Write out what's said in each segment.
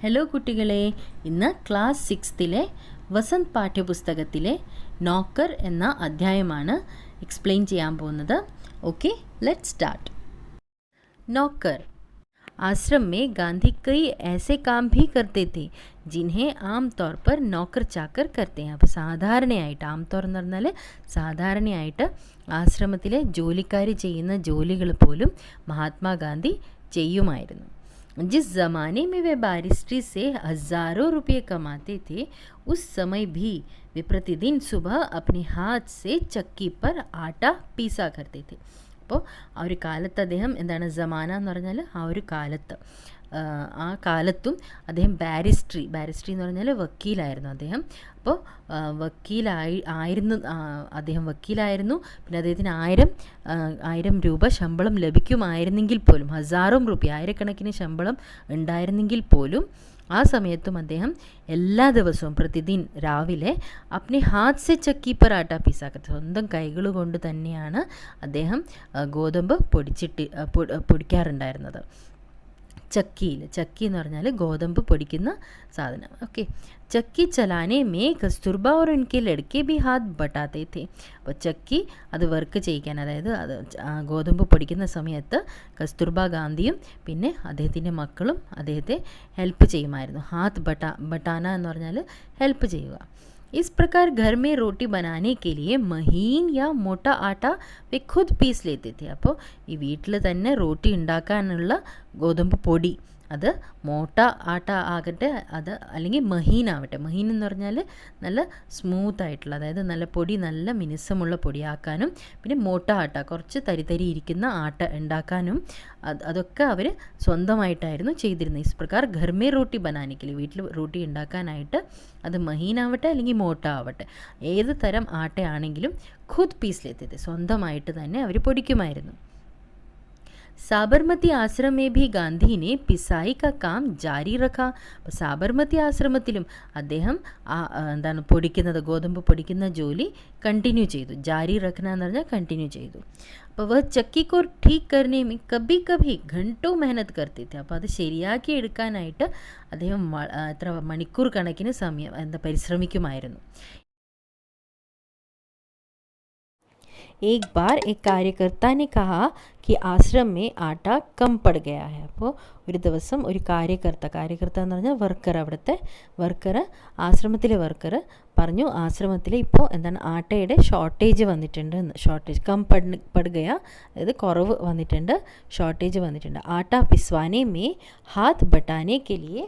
Hello കുട്ടികളെ, ഇന്ന് class 6 Vasant പാഠ്യപുസ്തകത്തിലെ നോക്കർ എന്ന അധ്യായമാണ് എക്സ്പ്ലെയിൻ ചെയ്യാൻ പോകുന്നത്. Okay, let's start. नौकर. आश्रम में गांधी कई ऐसे काम भी करते थे जिन्हें ആംതौर पर नौकर चाकर करते हैं. അപ്പോൾ സാധാരണയായിട്ട്, ആംതौर എന്ന് പറഞ്ഞാൽ സാധാരണയായിട്ട് ആശ്രമത്തിലെ ജോലിക്കാർ ചെയ്യുന്ന ജോലികൾ പോലും മഹാത്മാഗാന്ധി ചെയ്യുമായിരുന്നു. जिस ज़माने में वे बारिस्ट्री से हज़ारों रुपये कमाते थे, उस समय भी वे प्रतिदिन सुबह अपने हाथ से चक्की पर आटा पीसा करते थे. അപ്പോൾ ആ ഒരു കാലത്ത് അദ്ദേഹം എന്താണ്, ജമാന എന്ന് പറഞ്ഞാൽ ആ ഒരു കാലത്ത്, ആ കാലത്തും അദ്ദേഹം ബാരിസ്ട്രി എന്ന് പറഞ്ഞാൽ വക്കീലായിരുന്നു അദ്ദേഹം. അപ്പോൾ അദ്ദേഹം വക്കീലായിരുന്നു. പിന്നെ അദ്ദേഹത്തിന് 1000 രൂപ ശമ്പളം ലഭിക്കുമായിരുന്നെങ്കിൽ പോലും, 1000 രൂപ, ആയിരക്കണക്കിന് ശമ്പളം ഉണ്ടായിരുന്നെങ്കിൽ പോലും ആ സമയത്തും അദ്ദേഹം എല്ലാ ദിവസവും പ്രതിദിൻ രാവിലെ അപ്നെ ഹാത്ത് സെ ചക്കി പർ ആട്ട പീസാക്കത്ത്, സ്വന്തം കൈകൾ കൊണ്ട് തന്നെയാണ് അദ്ദേഹം ഗോതമ്പ് പൊടിക്കാറുണ്ടായിരുന്നത്. ചക്കി എന്ന് പറഞ്ഞാൽ ഗോതമ്പ് പൊടിക്കുന്ന സാധനം. ഓക്കെ, ചക്കി ചലാനെ മേ കസ്തൂർബ और उनके लड़के भी हाथ बटाते थे. അപ്പോൾ ചക്കി അത് വർക്ക് ചെയ്യിക്കാൻ, അതായത് അത് ഗോതമ്പ് പൊടിക്കുന്ന സമയത്ത് കസ്തൂർബ ഗാന്ധിയും പിന്നെ അദ്ദേഹത്തിൻ്റെ മക്കളും അദ്ദേഹത്തെ ഹെൽപ്പ് ചെയ്യുമായിരുന്നു. ഹാത്ത് ബട്ടാന എന്ന് പറഞ്ഞാൽ ഹെൽപ്പ് ചെയ്യുക. इस प्रकार घर में रोटी बनाने के लिए महीन या मोटा आटा वे खुद पीस लेते थे. അപ്പോൾ ഈ വീട്ടിൽ തന്നെ റോട്ടി ഉണ്ടാക്കാനുള്ള ഗോതമ്പ് പൊടി, അത് മോട്ട ആട്ട ആകട്ടെ, അത് അല്ലെങ്കിൽ മഹീൻ ആവട്ടെ. മഹീൻ എന്ന് പറഞ്ഞാൽ നല്ല സ്മൂത്ത് ആയിട്ടുള്ള, അതായത് നല്ല പൊടി, നല്ല മിനുസമുള്ള പൊടിയാക്കാനും, പിന്നെ മോട്ട ആട്ട കുറച്ച് തരി ഇരിക്കുന്ന ആട്ട ഉണ്ടാക്കാനും അതൊക്കെ അവർ സ്വന്തമായിട്ടായിരുന്നു ചെയ്തിരുന്നത്. ഇസ് പ്രകാർ ഘർമേ റോട്ടി ബനാനിക്കല്, വീട്ടിൽ റോട്ടി ഉണ്ടാക്കാനായിട്ട് അത് മഹീനാവട്ടെ അല്ലെങ്കിൽ മോട്ട ആവട്ടെ, ഏത് തരം ആട്ടയാണെങ്കിലും ഖുദ് പീസ് ലെത്തിയത്, സ്വന്തമായിട്ട് തന്നെ അവർ പൊടിക്കുമായിരുന്നു. സാബർമതി ആശ്രമം में भी ഗാന്ധി ने പിസായി का काम जारी रखा. അപ്പോൾ സാബർമതി ആശ്രമത്തിലും അദ്ദേഹം എന്താണ് പൊടിക്കുന്നത്, ഗോതമ്പ് പൊടിക്കുന്ന ജോലി കണ്ടിന്യൂ ചെയ്തു. ജാരി റഖന എന്ന് പറഞ്ഞാൽ കണ്ടിന്യൂ ചെയ്തു. അപ്പോൾ വ ചക്കി को ठीक करने में कभी कभी घंटों मेहनत करते थे. അപ്പോൾ അത് ശരിയാക്കി എടുക്കാനായിട്ട് അദ്ദേഹം എത്ര മണിക്കൂർ കണക്കിന് സമയം പരിശ്രമിക്കുമായിരുന്നു. एक बार एक कार्यकर्ता ने कहा कि आश्रम में आटा कम पड़ गया है. അപ്പോൾ ഒരു ദിവസം ഒരു കാര്യകർത്ത എന്ന് പറഞ്ഞാൽ വർക്കർ, അവിടുത്തെ വർക്കർ, ആശ്രമത്തിലെ വർക്കർ പറഞ്ഞു, ആശ്രമത്തിൽ ഇപ്പോൾ എന്താണ് ആട്ടയുടെ ഷോർട്ടേജ് വന്നിട്ടുണ്ട്. ഷോർട്ടേജ് കം പടുകയ, അതായത് കുറവ് വന്നിട്ടുണ്ട്, ഷോർട്ടേജ് വന്നിട്ടുണ്ട്. ആട്ട പിസ്വാനെ may Haat ബട്ടാനെ K ലിയെ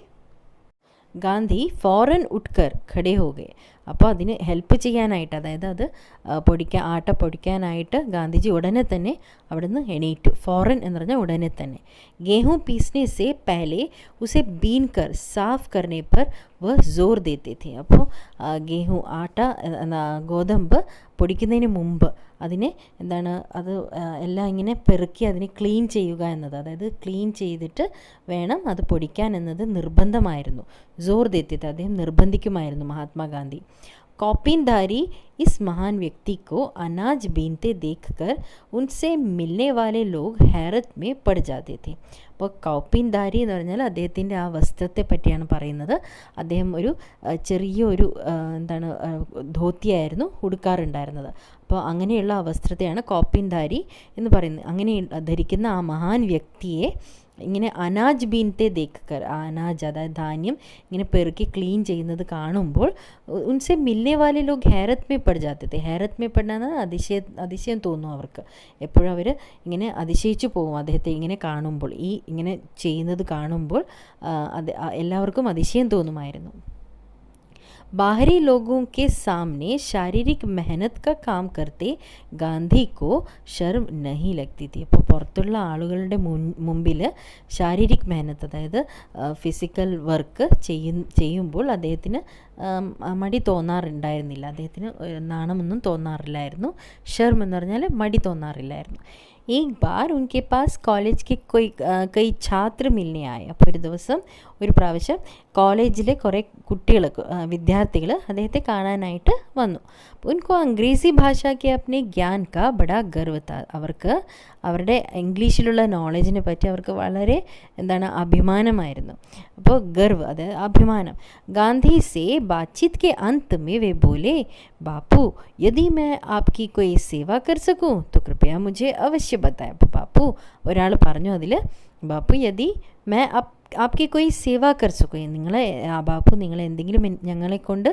Gandhi foreign ഉട്ട്കർ ഖഡേ ഹോ ഗയെ. അപ്പോൾ അതിന് ഹെൽപ്പ് ചെയ്യാനായിട്ട്, അതായത് അത് ആട്ട പൊടിക്കാനായിട്ട് ഗാന്ധിജി ഉടനെ തന്നെ അവിടുന്ന് എണീറ്റു. ഫോറൻ എന്ന് പറഞ്ഞാൽ ഉടനെ തന്നെ. ഗേഹൂം പീസ്നെ സെ പഹലെ ഉസെ ബീൻ കർ സാഫ് കർനെ പർ വ ജോർ ദേത്തെ थे. അപ്പോൾ ഗോതമ്പ് പൊടിക്കുന്നതിന് മുമ്പ് അതിനെ എന്താണ്, അത് എല്ലാം ഇങ്ങനെ പെറുക്കി അതിനെ ക്ലീൻ ചെയ്യുക എന്നത്, അതായത് ക്ലീൻ ചെയ്തിട്ട് വേണം അത് പൊടിക്കാൻ എന്നത് നിർബന്ധമായിരുന്നു. ജോർ ദേത്തെ थे, അദ്ദേഹം നിർബന്ധിക്കുമായിരുന്നു മഹാത്മാഗാന്ധി. कौपिनदारी इस महान व्यक्ति को अनाज बीनते देखकर उनसे मिलने वाले लोग हैरत में पड़ जाते थे. അപ്പോൾ കൗപ്പിൻദാരി എന്ന് പറഞ്ഞാൽ അദ്ദേഹത്തിൻ്റെ ആ വസ്ത്രത്തെ പറ്റിയാണ് പറയുന്നത്. അദ്ദേഹം ഒരു ചെറിയൊരു എന്താണ് ധോത്തിയായിരുന്നു ഉടുക്കാറുണ്ടായിരുന്നത്. അപ്പോൾ അങ്ങനെയുള്ള ആ വസ്ത്രത്തെയാണ് കൗപ്പിൻദാരി എന്ന് പറയുന്നത്. അങ്ങനെ ധരിക്കുന്ന ആ മഹാൻ വ്യക്തിയെ ഇങ്ങനെ അനാജ് ബീൻത്തെ ദേക്കർ, അനാജ് അതായത് ധാന്യം ഇങ്ങനെ പെറുക്കി ക്ലീൻ ചെയ്യുന്നത് കാണുമ്പോൾ ഉൻസെ മിൽനെ വാലെ ലോഗ് ഹേരത് മേ പട് ജാത്തെ थे. ഹേരത് മേ പടുന്ന അതിശയം തോന്നും അവർക്ക്. എപ്പോഴും അവർ ഇങ്ങനെ അതിശയിച്ചു പോകും അദ്ദേഹത്തെ ഇങ്ങനെ കാണുമ്പോൾ, ഈ ഇങ്ങനെ ചെയ്യുന്നത് കാണുമ്പോൾ എല്ലാവർക്കും അതിശയം തോന്നുമായിരുന്നു. बाहरी लोगों के सामने शारीरिक मेहनत का काम करते गांधी को शर्म नहीं लगती थी. അപ്പോൾ പുറത്തുള്ള ആളുകളുടെ മുമ്പിൽ ശാരീരിക് മെഹനത്ത്, അതായത് ഫിസിക്കൽ വർക്ക് ചെയ്യുമ്പോൾ അദ്ദേഹത്തിന് മടി തോന്നാറുണ്ടായിരുന്നില്ല. അദ്ദേഹത്തിന് നാണമൊന്നും തോന്നാറില്ലായിരുന്നു. ഷർം എന്ന് പറഞ്ഞാൽ മടി തോന്നാറില്ലായിരുന്നു. एक बार उनके पास कॉलेज के कई छात्र मिलने आए. അപ്പോൾ ഒരു ദിവസം ഒരു പ്രാവശ്യം കോളേജിലെ കുറേ കുട്ടികൾ വിദ്യാർത്ഥികൾ അദ്ദേഹത്തെ കാണാനായിട്ട് വന്നു. ഉनको अंग्रेज़ी भाषा के अपने ज्ञान का बड़ा गर्व था. അവർക്ക് അവരുടെ ഇംഗ്ലീഷിലുള്ള നോളജിനെ പറ്റി അവർക്ക് വളരെ അഭിമാനമായിരുന്നു. അപ്പോൾ ഗർവ്, അതായത് അഭിമാനം. ഗാന്ധി से बातचीत के अंत में वे बोले, बापू यदि मैं आपकी कोई सेवा कर सकूं तो कृपया मुझे अवश्य बताएं. അപ്പോൾ ബാപ്പു ഒരാൾ പറഞ്ഞു അതിൽ, ബാപ്പു യദി मैं आपकी कोई സേവ കർ സക്കൂ, നിങ്ങളെ ബാപ്പു നിങ്ങൾ എന്തെങ്കിലും ഞങ്ങളെ കൊണ്ട്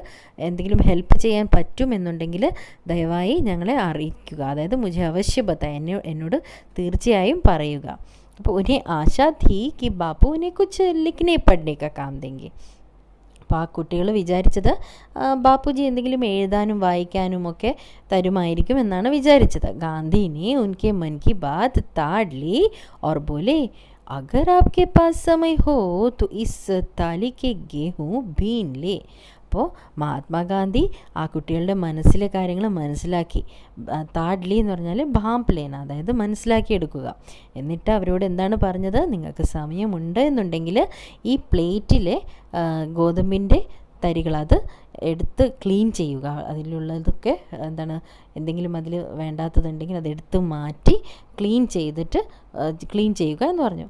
എന്തെങ്കിലും ഹെൽപ്പ് ചെയ്യാൻ പറ്റുമെന്നുണ്ടെങ്കിൽ ദയവായി ഞങ്ങളെ അറിയിക്കുക. അതായത് മുझे अवश्य बताएं, എന്നോട് തീർച്ചയായും പറയുക. അപ്പോൾ ഉन्हें आशा थी कि बापू उन्हें कुछ लिखने पढ़ने का काम देंगे. അപ്പോൾ ആ കുട്ടികൾ വിചാരിച്ചത് ബാപ്പുജി എന്തെങ്കിലും എഴുതാനും വായിക്കാനും ഒക്കെ തരുമായിരിക്കും എന്നാണ് വിചാരിച്ചത്. ഗാന്ധിനെ ഉൻകെ മൻ കി ബാത് താഡ് ലി और बोले, अगर आपके पास समय हो तो इस ताली के गेहूँ बीन ले. അപ്പോൾ മഹാത്മാഗാന്ധി ആ കുട്ടികളുടെ മനസ്സിലെ കാര്യങ്ങൾ മനസ്സിലാക്കി. താഡ്ലി എന്ന് പറഞ്ഞാൽ ഭാംപ്ലേന, അതായത് മനസ്സിലാക്കിയെടുക്കുക. എന്നിട്ട് അവരോട് എന്താണ് പറഞ്ഞത്, നിങ്ങൾക്ക് സമയമുണ്ട് എന്നുണ്ടെങ്കിൽ ഈ പ്ലേറ്റിലെ ഗോതമ്പിൻ്റെ തരികൾ അത് എടുത്ത് ക്ലീൻ ചെയ്യുക. അതിലുള്ളതൊക്കെ എന്തെങ്കിലും അതിൽ വേണ്ടാത്തതുണ്ടെങ്കിൽ അതെടുത്ത് മാറ്റി ക്ലീൻ ചെയ്യുക എന്ന് പറഞ്ഞു.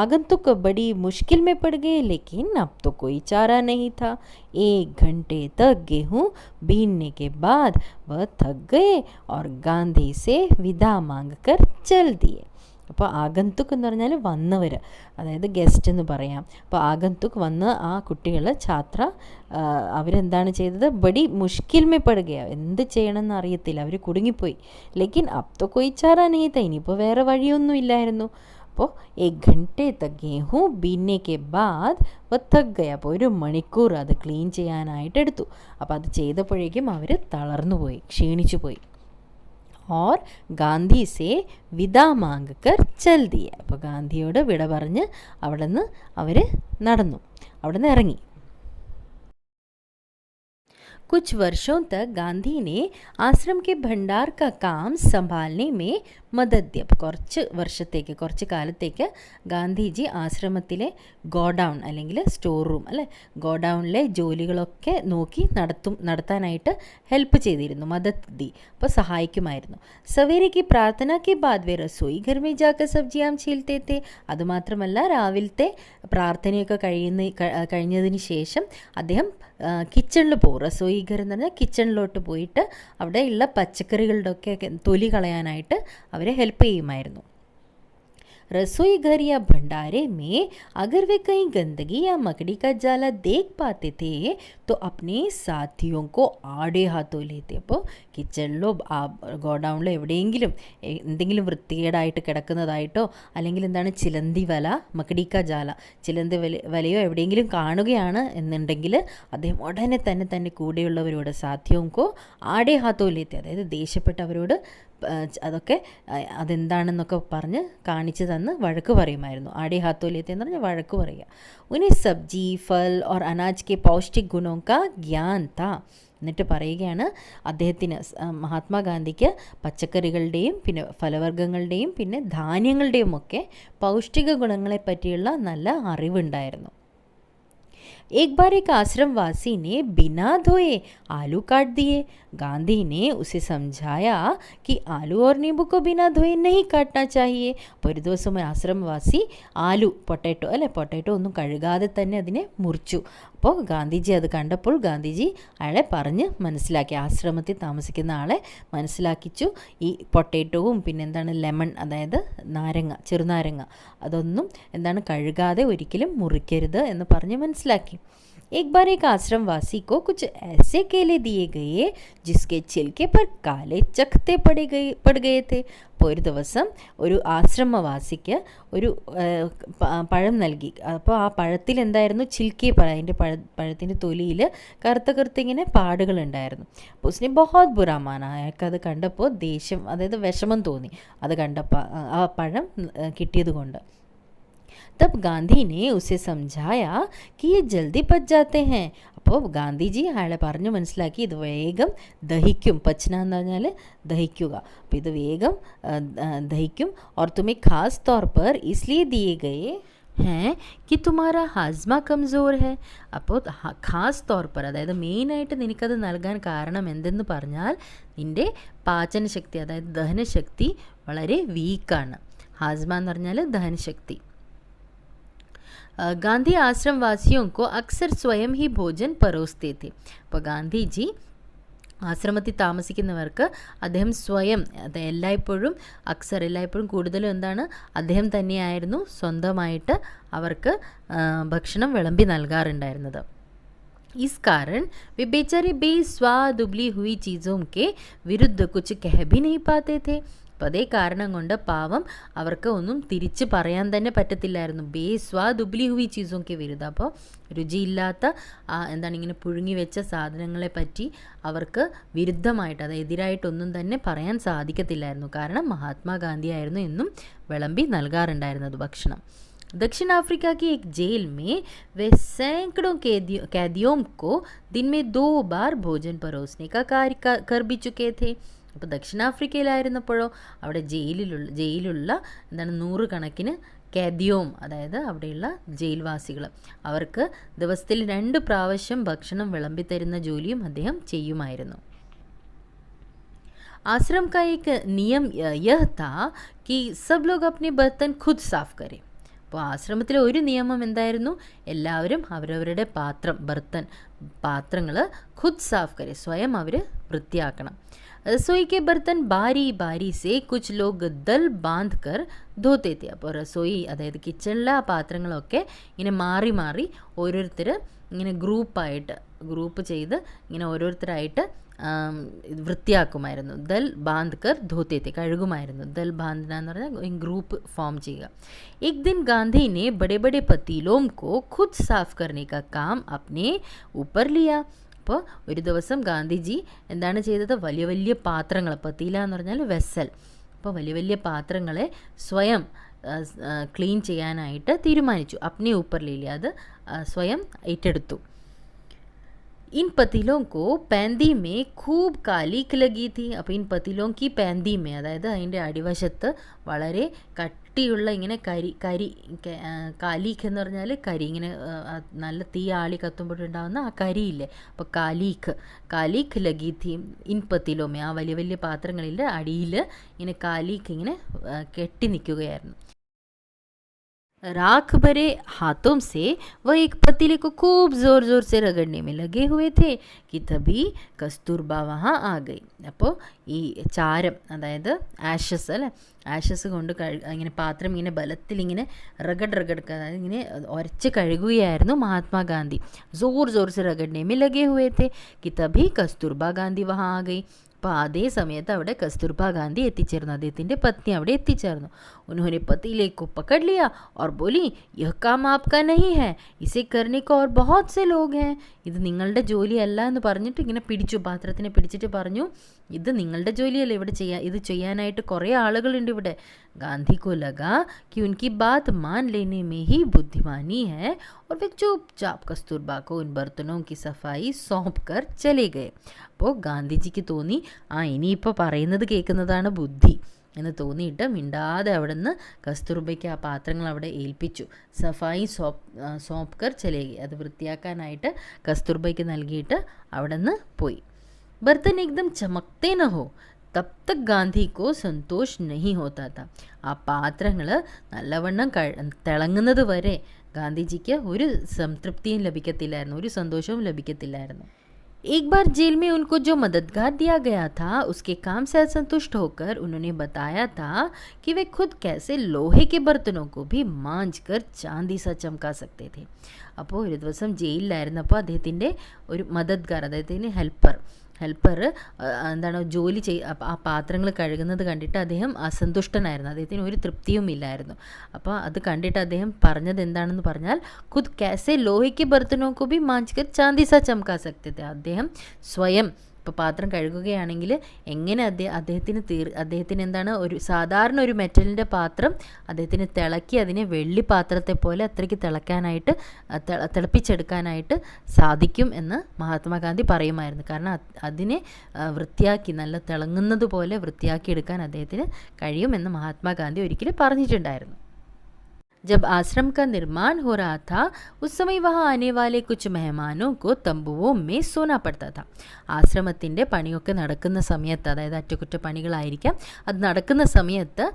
आगंतुक बड़ी मुश्किल में पड़ गए, लेकिन अब तो कोई चारा नहीं था. 1 घंटे तक गेहूँ बीनने के बाद वह थक गए और गांधी से विदा मांगकर चल दिए. അപ്പോൾ ആഗന്തുക് എന്ന് പറഞ്ഞാൽ വന്നവർ, അതായത് ഗസ്റ്റ് എന്ന് പറയാം. അപ്പോൾ ആഗന്തുക് വന്ന് ആ കുട്ടികൾ അവരെന്താണ് ചെയ്തത്, ബഡി മുഷ്കിൽ മേ പെടുകയാണ്, എന്ത് ചെയ്യണമെന്ന് അറിയത്തില്ല, അവർ കുടുങ്ങിപ്പോയി. ലേക്കിൻ അബ് തോ കൊയ് ചാറാ നഹീ താ, ഇനിയിപ്പോൾ വേറെ വഴിയൊന്നും ഇല്ലായിരുന്നു. അപ്പോൾ 1 घंटे तक गेहूँ बीनने के बाद वो थक गया. അപ്പോൾ 1 മണിക്കൂർ അത് ക്ലീൻ ചെയ്യാനായിട്ട് എടുത്തു. അപ്പോൾ അത് ചെയ്തപ്പോഴേക്കും അവർ തളർന്നു പോയി, ക്ഷീണിച്ചു പോയി. और ഗാന്ധി സേ വിദാ മാങ് കർ ചൽ ദിയ. അപ്പോൾ ഗാന്ധിയോട് വിട പറഞ്ഞ് അവിടെ നിന്ന് അവർ ഇറങ്ങി. कुछ वर्षों तक गांधी ने आश्रम के भंडार का काम संभालने में मदद दी. കുറച്ച് കാലത്തേക്ക് ഗാന്ധിജി ആശ്രമത്തിലെ ഗോഡൗൺ അല്ലെങ്കിൽ സ്റ്റോർ റൂം ഗോഡൗണിലെ ജോലികളൊക്കെ നടത്താനായിട്ട് ഹെൽപ്പ് ചെയ്തിരുന്നു, മദദ് ദി, അപ്പോൾ സഹായിക്കുമായിരുന്നു. സവേരെ കി പ്രാർത്ഥന കെ ബാദ് വേ റസോയി ഘർ മേ ജാക്കർ സബ്ജിയാം ഛീൽത്തെ തേ. അതുമാത്രമല്ല രാവിലത്തെ പ്രാർത്ഥനയൊക്കെ കഴിഞ്ഞതിന് ശേഷം അദ്ദേഹം കിച്ചണിൽ പോകും. റസോയി ഘർ എന്ന് പറഞ്ഞാൽ കിച്ചണിലോട്ട് പോയിട്ട് അവിടെയുള്ള പച്ചക്കറികളുടെ ഒക്കെ തൊലി കളയാനായിട്ട് അവരെ ഹെൽപ്പ് ചെയ്യുമായിരുന്നു. रसोई घर या भंडारे में अगर वे कहीं गंदगी या मकड़ी का जाला देख पाते थे तो अपने साथियों को आड़े हाथों लेते. അപ്പോൾ കിച്ചണിലോ ഗോഡൗണിലോ എന്തെങ്കിലും വൃത്തികേടായിട്ട് കിടക്കുന്നതായിട്ടോ അല്ലെങ്കിൽ ചിലന്തി വല, മക്കടിക്ക ജാല, ചിലന്തി വലയോ എവിടെയെങ്കിലും കാണുകയാണ് എന്നുണ്ടെങ്കിൽ അദ്ദേഹം ഉടനെ തന്നെ കൂടെയുള്ളവരോട് സാധ്യവും ആടേ ഹാത്തോ ലേത്തെ, അതായത് ദേഷ്യപ്പെട്ടവരോട് അതൊക്കെ അതെന്താണെന്നൊക്കെ പറഞ്ഞ് കാണിച്ച് തന്ന് വഴക്ക് പറയുമായിരുന്നു. ആടേ ഹാത്തോ ലേത്തെ എന്ന് പറഞ്ഞാൽ വഴക്ക് പറയുക. ഉനി സബ്ജി ഫൽ और अनाज के पौष्टिक गुणों का ज्ञान था. എന്നിട്ട് പറയുകയാണ്, അദ്ദേഹത്തിന് മഹാത്മാഗാന്ധിക്ക് പച്ചക്കറികളുടെയും പിന്നെ ഫലവർഗ്ഗങ്ങളുടെയും പിന്നെ ധാന്യങ്ങളുടെയും ഒക്കെ പൗഷ്ടിക ഗുണങ്ങളെ പറ്റിയുള്ള നല്ല അറിവുണ്ടായിരുന്നു. एक बार एक आश्रमवासी ने बिना धोए आलू काट दिए. गांधी ने उसे समझाया कि आलू और नींबू को बिना धोए नहीं काटना चाहिए. അപ്പോൾ ഒരു ദിവസം ആശ്രമവാസി പൊട്ടാറ്റോ ഒന്നും കഴുകാതെ തന്നെ അതിനെ മുറിച്ചു. അപ്പോൾ ഗാന്ധിജി അത് കണ്ടപ്പോൾ ഗാന്ധിജി അയാളെ പറഞ്ഞ് മനസ്സിലാക്കി, ആശ്രമത്തിൽ താമസിക്കുന്ന ആളെ മനസ്സിലാക്കിച്ചു. ഈ പൊട്ടാറ്റോവും പിന്നെ ലെമൺ, അതായത് ചെറുനാരങ്ങ, അതൊന്നും കഴുകാതെ ഒരിക്കലും മുറിക്കരുത് എന്ന് പറഞ്ഞ് മനസ്സിലാക്കി. एक बार एक आश्रमवासी को कुछ ऐसे केले दिए गए जिसके छिलके पर काले चकते पड़ गए थे. അപ്പോൾ ഒരു ദിവസം ഒരു ആശ്രമവാസിക്ക് ഒരു പഴം നൽകി. അപ്പോൾ ആ പഴത്തിൽ എന്തായിരുന്നു, ചിൽക്കി പഴം, അതിൻ്റെ പഴത്തിൻ്റെ തൊലിയിൽ കറുത്ത ഇങ്ങനെ പാടുകളുണ്ടായിരുന്നു. അപ്പോൾ ഉസ്നെ ബഹുത് ബുറാ മാന, അയാൾക്ക് അത് കണ്ടപ്പോൾ ദേഷ്യം, അതായത് വിഷമം തോന്നി അത് കണ്ടപ്പോൾ ആ പഴം കിട്ടിയത് കൊണ്ട്. तब गांधी ने उसे समझाया कि ये जल्दी पच जाते हैं. അപ്പോൾ ഗാന്ധിജി അയാളെ പറഞ്ഞു മനസ്സിലാക്കി ഇത് വേഗം ദഹിക്കും. പച്ന എന്ന് പറഞ്ഞാൽ ദഹിക്കുക. അപ്പോൾ ഇത് വേഗം ദഹിക്കും. और तुम्हें खास तौर पर इसलिए दिए गए हैं कि तुम्हारा ഹാസ്മ കംസോർ ഹെ. അപ്പോൾ ഖാസ് തോർ പർ, അതായത് മെയിനായിട്ട് നിനക്കത് നൽകാൻ കാരണം എന്തെന്ന് പറഞ്ഞാൽ നിൻ്റെ പാചനശക്തി, അതായത് ദഹനശക്തി വളരെ വീക്കാണ്. ഹാസ്മ എന്ന് പറഞ്ഞാൽ ദഹനശക്തി. गांधी आश्रम वासियों को अक्सर स्वयं ही भोजन परोसते थे. അപ്പോൾ ഗാന്ധിജി ആശ്രമത്തിൽ താമസിക്കുന്നവർക്ക് അദ്ദേഹം സ്വയം, അത് എല്ലായ്പ്പോഴും എല്ലായ്പ്പോഴും കൂടുതലും എന്താണ്, അദ്ദേഹം തന്നെയായിരുന്നു സ്വന്തമായിട്ട് അവർക്ക് ഭക്ഷണം വിളമ്പി നൽകാറുണ്ടായിരുന്നത്. इस कारण वे बेचारे बेस्वाद उबली हुई चीज़ों के विरुद्ध कुछ कह भी नहीं पाते थे. അപ്പോൾ അതേ കാരണം കൊണ്ട് പാവം അവർക്ക് ഒന്നും തിരിച്ച് പറയാൻ തന്നെ പറ്റത്തില്ലായിരുന്നു. ബേസ്വാദ് ഉബ്ലി ഹുയി ചീസോക്കെ വിരുദ്ധ, അപ്പോൾ രുചിയില്ലാത്ത എന്താണ് ഇങ്ങനെ പുഴുങ്ങി വെച്ച സാധനങ്ങളെ പറ്റി അവർക്ക് വിരുദ്ധമായിട്ട്, അത് എതിരായിട്ടൊന്നും തന്നെ പറയാൻ സാധിക്കത്തില്ലായിരുന്നു. കാരണം മഹാത്മാഗാന്ധി ആയിരുന്നു എന്നും വിളമ്പി നൽകാറുണ്ടായിരുന്നത് ഭക്ഷണം. दक्षिण अफ्रीका की एक जेल में वे सैकड़ों कैदियों को दिन में 2 बार भोजन परोसने का कार्य कर भी चुके थे. അപ്പോൾ ദക്ഷിണാഫ്രിക്കയിലായിരുന്നപ്പോഴോ അവിടെ ജയിലുള്ള എന്താണ് 100 കണക്കിന് കാദ്യോം, അതായത് അവിടെയുള്ള ജയിൽവാസികൾ, അവർക്ക് ദിവസത്തിൽ 2 പ്രാവശ്യം ഭക്ഷണം വിളമ്പിത്തരുന്ന ജോലിയും അദ്ദേഹം ചെയ്യുമായിരുന്നു. आश्रम का एक नियम यह था कि सब लोग अपने बर्तन खुद साफ करें. അപ്പോൾ ആശ്രമത്തിലെ ഒരു നിയമം എന്തായിരുന്നു? എല്ലാവരും അവരവരുടെ പാത്രങ്ങൾ ഖുദ് സാഫ് കരെ, സ്വയം അവർ വൃത്തിയാക്കണം. रसोई के बर्तन बारी बारी से कुछ लोग दल बांध कर ധോത്തെ थे. അപ്പോൾ റസോയി, അതായത് കിച്ചണിലെ ആ പാത്രങ്ങളൊക്കെ ഇങ്ങനെ മാറി മാറി ഓരോരുത്തർ ഇങ്ങനെ ഗ്രൂപ്പ് ചെയ്ത് ഇങ്ങനെ ഓരോരുത്തരായിട്ട് വൃത്തിയാക്കുമായിരുന്നു. ദൽ ബാന്ധ് കർ ധോത്തെ थे, കഴുകുമായിരുന്നു. ദൽ ബാന്ധന എന്ന് പറഞ്ഞാൽ ഗ്രൂപ്പ് ഫോം ചെയ്യുക. एक दिन गांधी ने बड़े बड़े पतीलों को खुद साफ करने का काम अपने ऊपर लिया. അപ്പോൾ ഒരു ദിവസം ഗാന്ധിജി എന്താണ് ചെയ്തത്? വലിയ വലിയ പാത്രങ്ങൾ, പത്തീല എന്ന് പറഞ്ഞാൽ വെസൽ, അപ്പോൾ വലിയ വലിയ പാത്രങ്ങളെ സ്വയം ക്ലീൻ ചെയ്യാനായിട്ട് തീരുമാനിച്ചു. അപ്നെ ഊപ്പർ ലീലി, അത് സ്വയം ഏറ്റെടുത്തു. इन पतीलों को पैंदी में खूब कालीक लगी थी. അപ്പോൾ ഇൻ പത്തിലോം കി पैंदी में, അതായത് അതിൻ്റെ അടിവശത്ത് വളരെ കട്ടിയുള്ള ഇങ്ങനെ കാലീക്ക് എന്ന് പറഞ്ഞാൽ കരി, ഇങ്ങനെ നല്ല തീ ആളി കത്തുമ്പോഴുണ്ടാകുന്ന ആ കരിയില്ലേ, അപ്പോൾ കാലീക്ക് ലഗി थी ഇൻ പത്തിലോ മേ, ആ വലിയ വലിയ പാത്രങ്ങളിൻ്റെ അടിയിൽ ഇങ്ങനെ കാലീക്ക് ഇങ്ങനെ കെട്ടി നിൽക്കുകയായിരുന്നു. राख भरे हाथों से वह एक पतीले को खूब जोर जोर से रगड़ने में लगे हुए थे कि तभी കസ്തൂർബ വഹാ ആ ഗൈ. അപ്പോൾ ഈ ചാരം, അതായത് ആഷസ് അല്ലേ, ആഷസ് കൊണ്ട് ഇങ്ങനെ പാത്രം ഇങ്ങനെ ബലത്തിൽ ഇങ്ങനെ റഗഡ് അതായത് ഇങ്ങനെ ഉരച്ച് കഴുകുകയായിരുന്നു മഹാത്മാഗാന്ധി. जोर जोर से रगड़ने में लगे हुए थे कि तभी കസ്തൂർബ ഗാന്ധി വഹാ ആ ഗൈ. അപ്പോൾ അതേ സമയത്ത് അവിടെ കസ്തൂർബ ഗാന്ധി എത്തിച്ചേർന്നു, അദ്ദേഹത്തിൻ്റെ പത്നി അവിടെ എത്തിച്ചേർന്നു. उन्होंने पतीले को पकड़ लिया और बोली यह काम आपका नहीं है, इसे करने को और बहुत से लोग हैं. ഇത് നിങ്ങളുടെ ജോലിയല്ല എന്ന് പറഞ്ഞിട്ട് ഇങ്ങനെ പിടിച്ചു, പാത്രത്തിനെ പിടിച്ചിട്ട് പറഞ്ഞു ഇത് നിങ്ങളുടെ ജോലിയല്ല, ഇത് ചെയ്യാനായിട്ട് കുറേ ആളുകളുണ്ട് ഇവിടെ. गांधी को लगा कि उनकी बात मान लेने में ही बुद्धिमानी है और वे चुपचाप कस्तूरबा को उन बर्तनों की सफाई सौंप कर चले गए. അപ്പോൾ ഗാന്ധിജിക്ക് തോന്നി ഇനിയിപ്പോൾ പറയുന്നത് കേൾക്കുന്നതാണ് ബുദ്ധി എന്ന് തോന്നിയിട്ട് മിണ്ടാതെ അവിടെ നിന്ന് കസ്തൂർബയ്ക്ക് ആ പാത്രങ്ങൾ അവിടെ ഏൽപ്പിച്ചു. സഫായി സോപ്പ് കർ ചലേഗി, അത് വൃത്തിയാക്കാനായിട്ട് കസ്തൂർബയ്ക്ക് നൽകിയിട്ട് അവിടെ നിന്ന് പോയി. ബർത്തൻ ഏകദം ചമക്തേ ന ഹോ തബ് തക് ഗാന്ധിക്കോ സന്തോഷ് നഹി ഹോത്താ താ. ആ പാത്രങ്ങൾ നല്ലവണ്ണം തിളങ്ങുന്നത് വരെ ഗാന്ധിജിക്ക് ഒരു സംതൃപ്തിയും ലഭിക്കത്തില്ലായിരുന്നു, ഒരു സന്തോഷവും ലഭിക്കത്തില്ലായിരുന്നു. एक बार जेल में उनको जो मददगार दिया गया था उसके काम से असंतुष्ट होकर उन्होंने बताया था कि वे खुद कैसे लोहे के बर्तनों को भी मांझ कर चांदी सा चमका सकते थे. അപ്പോൾ ഒരു ദിവസം ജയിലിലായിരുന്നപ്പോൾ അദ്ദേഹത്തിൻ്റെ ഒരു മദദ്ഗാർ, അദ്ദേഹത്തിൻ്റെ ഹെൽപ്പർ എന്താണ് ജോലി ആ പാത്രങ്ങൾ കഴുകുന്നത് കണ്ടിട്ട് അദ്ദേഹം അസന്തുഷ്ടനായിരുന്നു, അദ്ദേഹത്തിന് ഒരു തൃപ്തിയും ഇല്ലായിരുന്നു. അപ്പോൾ അത് കണ്ടിട്ട് അദ്ദേഹം പറഞ്ഞത് എന്താണെന്ന് പറഞ്ഞാൽ ഖുദ് കാസെ ലോഹയ്ക്ക് ബർത്തനോ കോ ഭി മാഞ്ച് കർ ചാന്ദി സാ ചമക്കാ സക്തേ थे. അദ്ദേഹം സ്വയം ഇപ്പോൾ പാത്രം കഴുകുകയാണെങ്കിൽ എങ്ങനെ അദ്ദേഹത്തിന് എന്താണ് ഒരു സാധാരണ ഒരു മെറ്റലിൻ്റെ പാത്രം അദ്ദേഹത്തിന് തിളക്കി അതിനെ വെള്ളി പാത്രത്തെ പോലെ അത്രയ്ക്ക് തിളപ്പിച്ചെടുക്കാനായിട്ട് സാധിക്കും എന്ന് മഹാത്മാഗാന്ധി പറയുമായിരുന്നു. കാരണം അതിനെ വൃത്തിയാക്കി നല്ല തിളങ്ങുന്നത് പോലെ വൃത്തിയാക്കിയെടുക്കാൻ അദ്ദേഹത്തിന് കഴിയുമെന്ന് മഹാത്മാഗാന്ധി ഒരിക്കലും പറഞ്ഞിട്ടുണ്ടായിരുന്നു. जब आश्रम का निर्माण हो रहा था उस समय वहाँ आने वाले कुछ मेहमानों को तंबुओं में सोना पड़ता था. ആശ്രമത്തിൻ്റെ പണിയൊക്കെ നടക്കുന്ന സമയത്ത്, അതായത് അറ്റകുറ്റപ്പണികളായിരിക്കാം, അത് നടക്കുന്ന സമയത്ത്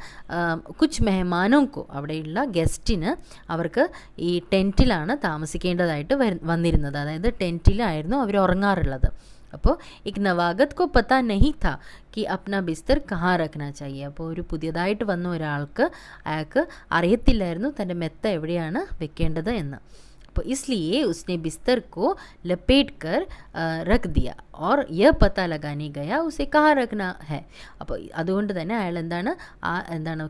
കുച്ച് മെഹമാനോക്കോ, അവിടെയുള്ള ഗസ്റ്റിന് അവർക്ക് ഈ ടെൻറ്റിലാണ് താമസിക്കേണ്ടതായിട്ട് വന്നിരുന്നത്. അതായത് ടെൻറ്റിലായിരുന്നു അവർ ഉറങ്ങാറുള്ളത്. അപ്പോൾ एक नवागत को पता नहीं था कि अपना बिस्तर कहाँ रखना चाहिए. അപ്പോൾ ഒരു പുതിയതായിട്ട് വന്ന അയാൾക്ക് അറിയത്തില്ലായിരുന്നു തൻ്റെ മെത്ത എവിടെയാണ് വെക്കേണ്ടത് എന്ന്. അപ്പോൾ इसलिए उसने बिस्तर को लपेट कर रख दिया और यह पता लगाने गया उसे कहाँ रखना है. അപ്പോൾ അതുകൊണ്ട് തന്നെ അയാൾ എന്താണ്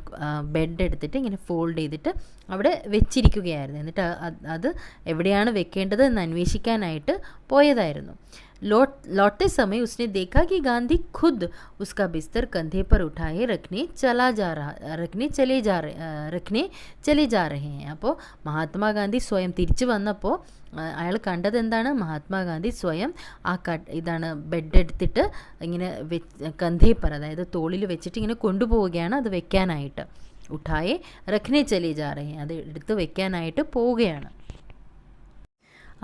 ബെഡ് എടുത്തിട്ട് ഇങ്ങനെ ഫോൾഡ് ചെയ്തിട്ട് അവിടെ വെച്ചിരിക്കുകയായിരുന്നു. എന്നിട്ട് അത് എവിടെയാണ് വെക്കേണ്ടത് എന്ന് അന്വേഷിക്കാനായിട്ട് പോയതായിരുന്നു. लौटते समय उसने देखा कि गांधी खुद उसका बिस्तर कंधे पर उठाए रखने चले जा रहे हैं. അപ്പോൾ മഹാത്മാഗാന്ധി സ്വയം തിരിച്ചു വന്നപ്പോൾ അയാൾ കണ്ടത് എന്താണ്? മഹാത്മാഗാന്ധി സ്വയം ബെഡ് എടുത്തിട്ട് ഇങ്ങനെ കന്ധേപ്പർ, അതായത് തോളിൽ വെച്ചിട്ട് ഇങ്ങനെ കൊണ്ടുപോവുകയാണ് അത് വെക്കാനായിട്ട്. ഉഠായെ റഖ്നെ ചലേ ജാ രഹേ, അത് എടുത്ത് വെക്കാനായിട്ട് പോവുകയാണ്.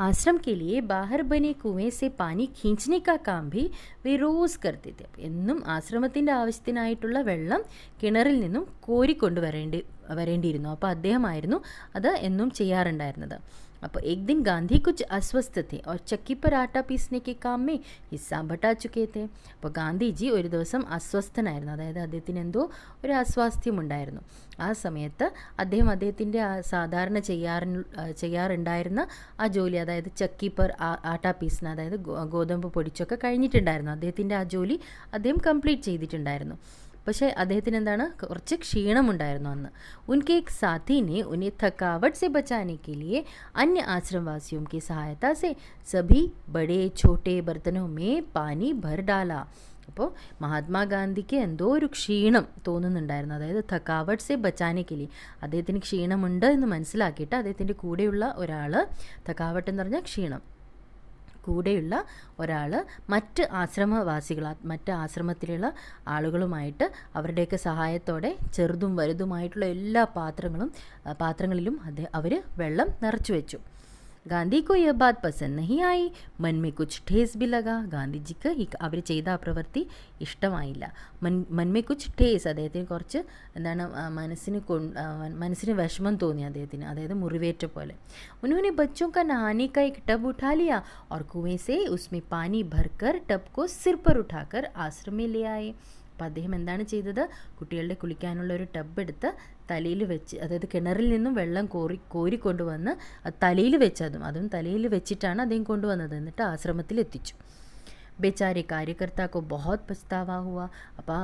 आश्रम के लिए बाहर बने कुएं से पानी खींचने का काम भी वे रोज़ करते थे. എന്നും ആശ്രമത്തിൻ്റെ ആവശ്യത്തിനായിട്ടുള്ള വെള്ളം കിണറിൽ നിന്നും വരേണ്ടിയിരുന്നു. അപ്പോൾ അദ്ദേഹമായിരുന്നു അത് എന്നും ചെയ്യാറുണ്ടായിരുന്നത്. അപ്പോൾ एक दिन गांधी कुछ अस्वस्थ थे और चक्की पर आटा पीसने के काम में हिस्सा बटा चुके थे. അപ്പോൾ ഗാന്ധിജി ഒരു ദിവസം അസ്വസ്ഥനായിരുന്നു, അതായത് അദ്ദേഹത്തിന് എന്തോ ഒരു അസ്വാസ്ഥ്യമുണ്ടായിരുന്നു. ആ സമയത്ത് അദ്ദേഹത്തിൻ്റെ സാധാരണ ചെയ്യാറുണ്ടായിരുന്ന ആ ജോലി, അതായത് ചക്കി പർ ആട്ട പീസ്ന, അതായത് ഗോതമ്പ് പൊടിച്ചൊക്കെ കഴിഞ്ഞിട്ടുണ്ടായിരുന്നു. അദ്ദേഹത്തിൻ്റെ ആ ജോലി അദ്ദേഹം കംപ്ലീറ്റ് ചെയ്തിട്ടുണ്ടായിരുന്നു. പക്ഷേ അദ്ദേഹത്തിന് കുറച്ച് ക്ഷീണമുണ്ടായിരുന്നു അന്ന്. उनके एक साथी ने उन्हें थकावट से बचाने के लिए अन्य आश्रमवासियों की सहायता से सभी बड़े छोटे बर्तनों में पानी भर डाला. അപ്പോൾ മഹാത്മാഗാന്ധിക്ക് എന്തോ ഒരു ക്ഷീണം തോന്നുന്നുണ്ടായിരുന്നു, അതായത് थकावट से बचाने के लिए, അദ്ദേഹത്തിന് ക്ഷീണമുണ്ട് എന്ന് മനസ്സിലാക്കിയിട്ട് അദ്ദേഹത്തിൻ്റെ കൂടെയുള്ള ഒരാൾ, थकावट എന്ന് പറഞ്ഞാൽ ക്ഷീണം, കൂടെയുള്ള ഒരാൾ മറ്റ് ആശ്രമത്തിലുള്ള ആളുകളുമായിട്ട് അവരുടെയൊക്കെ സഹായത്തോടെ ചെറുതും വലുതുമായിട്ടുള്ള എല്ലാ പാത്രങ്ങളിലും അവർ വെള്ളം നിറച്ചു വെച്ചു. गांधी को यह बात पसंद नहीं आई, मन में कुछ ठेस भी लगा. ഗാന്ധിജിക്ക് അവർ ചെയ്ത ആ പ്രവൃത്തി ഇഷ്ടമായില്ല. മൻമേ കുച്ച് ठेस, അദ്ദേഹത്തിന് കുറച്ച് മനസ്സിന് വിഷമം തോന്നി അദ്ദേഹത്തിന്, അതായത് മുറിവേറ്റ പോലെ. उन्होंने बच्चों का नहाने का एक टब उठा लिया और कुएं से उसमें पानी भरकर टब को सिर पर उठाकर आश्रम में ले आए. അപ്പോൾ അദ്ദേഹം എന്താണ് ചെയ്തത്? കുട്ടികളുടെ കുളിക്കാനുള്ള ഒരു ടബ് എടുത്ത് തലയിൽ വെച്ച്, അതായത് കിണറിൽ നിന്നും വെള്ളം കോരിക്കൊണ്ടുവന്ന് തലയിൽ വെച്ചതും തലയിൽ വെച്ചിട്ടാണ് അദ്ദേഹം കൊണ്ടുവന്നത്. എന്നിട്ട് ആശ്രമത്തിൽ എത്തിച്ചു. ബേച്ചാരെ കാര്യകർത്താക്കോ ബഹുത് പസ്താവാ ഹുവ. അപ്പോൾ ആ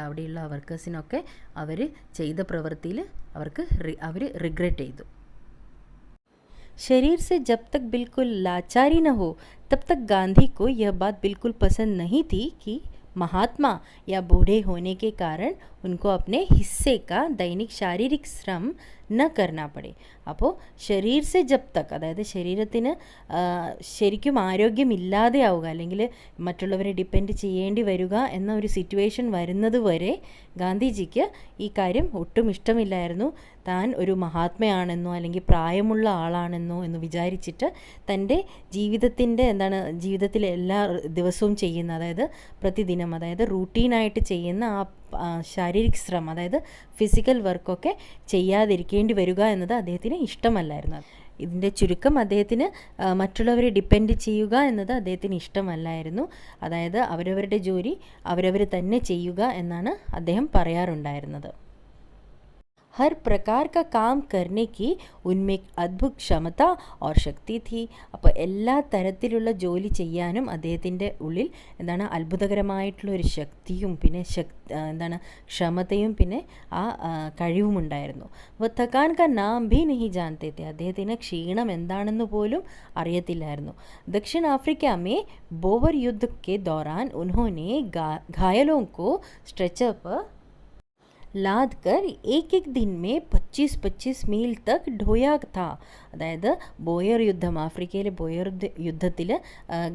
അവിടെയുള്ള വർക്കേഴ്സിനൊക്കെ അവർ ചെയ്ത പ്രവൃത്തിയിൽ അവർ റിഗ്രറ്റ് ചെയ്തു. शरीर से जब तक बिल्कुल लाचारी न हो तब तक गांधी को यह बात बिल्कुल पसंद नहीं थी कि महात्मा या बूढ़े होने के कारण उनको अपने हिस्से का दैनिक शारीरिक श्रम न करना पड़े. അപ്പോൾ ശരീർ സെ ജബ് തക്, അതായത് ശരീരത്തിന് ശരിക്കും ആരോഗ്യമില്ലാതെയാവുക, അല്ലെങ്കിൽ മറ്റുള്ളവരെ ഡിപ്പെൻഡ് ചെയ്യേണ്ടി വരിക എന്ന ഒരു സിറ്റുവേഷൻ വരുന്നത് വരെ ഗാന്ധിജിക്ക് ഈ കാര്യം ഒട്ടും ഇഷ്ടമില്ലായിരുന്നു. താൻ ഒരു മഹാത്മയാണെന്നോ അല്ലെങ്കിൽ പ്രായമുള്ള ആളാണെന്നോ എന്ന് വിചാരിച്ചിട്ട് തൻ്റെ ജീവിതത്തിലെ എല്ലാ ദിവസവും ചെയ്യുന്ന, അതായത് പ്രതിദിനം, അതായത് റൂട്ടീനായിട്ട് ചെയ്യുന്ന ആ ശാരീരിക ശ്രമം, അതായത് ഫിസിക്കൽ വർക്കൊക്കെ ചെയ്യാതിരിക്കേണ്ടി വരിക എന്നത് അദ്ദേഹത്തിന് ഇഷ്ടമല്ലായിരുന്നു. ഇതിൻ്റെ ചുരുക്കം, അദ്ദേഹത്തിന് മറ്റുള്ളവരെ ഡിപ്പെൻഡ് ചെയ്യുക എന്നത് അദ്ദേഹത്തിന് ഇഷ്ടമല്ലായിരുന്നു. അതായത് അവരവരുടെ ജോലി അവരവർ തന്നെ ചെയ്യുക എന്നാണ് അദ്ദേഹം പറയാറുണ്ടായിരുന്നത്. हर प्रकार का काम करने की उनमें एक अद्भुत क्षमता और ശക്തി थी. അപ്പോൾ എല്ലാ തരത്തിലുള്ള ജോലി ചെയ്യാനും അദ്ദേഹത്തിൻ്റെ ഉള്ളിൽ എന്താണ് അത്ഭുതകരമായിട്ടുള്ള ഒരു ശക്തിയും പിന്നെ എന്താണ് ക്ഷമതയും പിന്നെ ആ കഴിവുമുണ്ടായിരുന്നു. വ തകാൻ കാ നാം ഭി നഹി ജാനത്തെ थे. അദ്ദേഹത്തിന് ക്ഷീണം എന്താണെന്ന് പോലും അറിയത്തില്ലായിരുന്നു. दक्षिण अफ्रीका में बोवर युद्ध के दौरान उन्होंने घायलों को स्ट्रेचर पर लाद कर एक दिन में 25 മീൽ തക് ढोया था. അതായത് ബോയർ യുദ്ധം, ആഫ്രിക്കയിലെ ബോയർ യുദ്ധത്തിൽ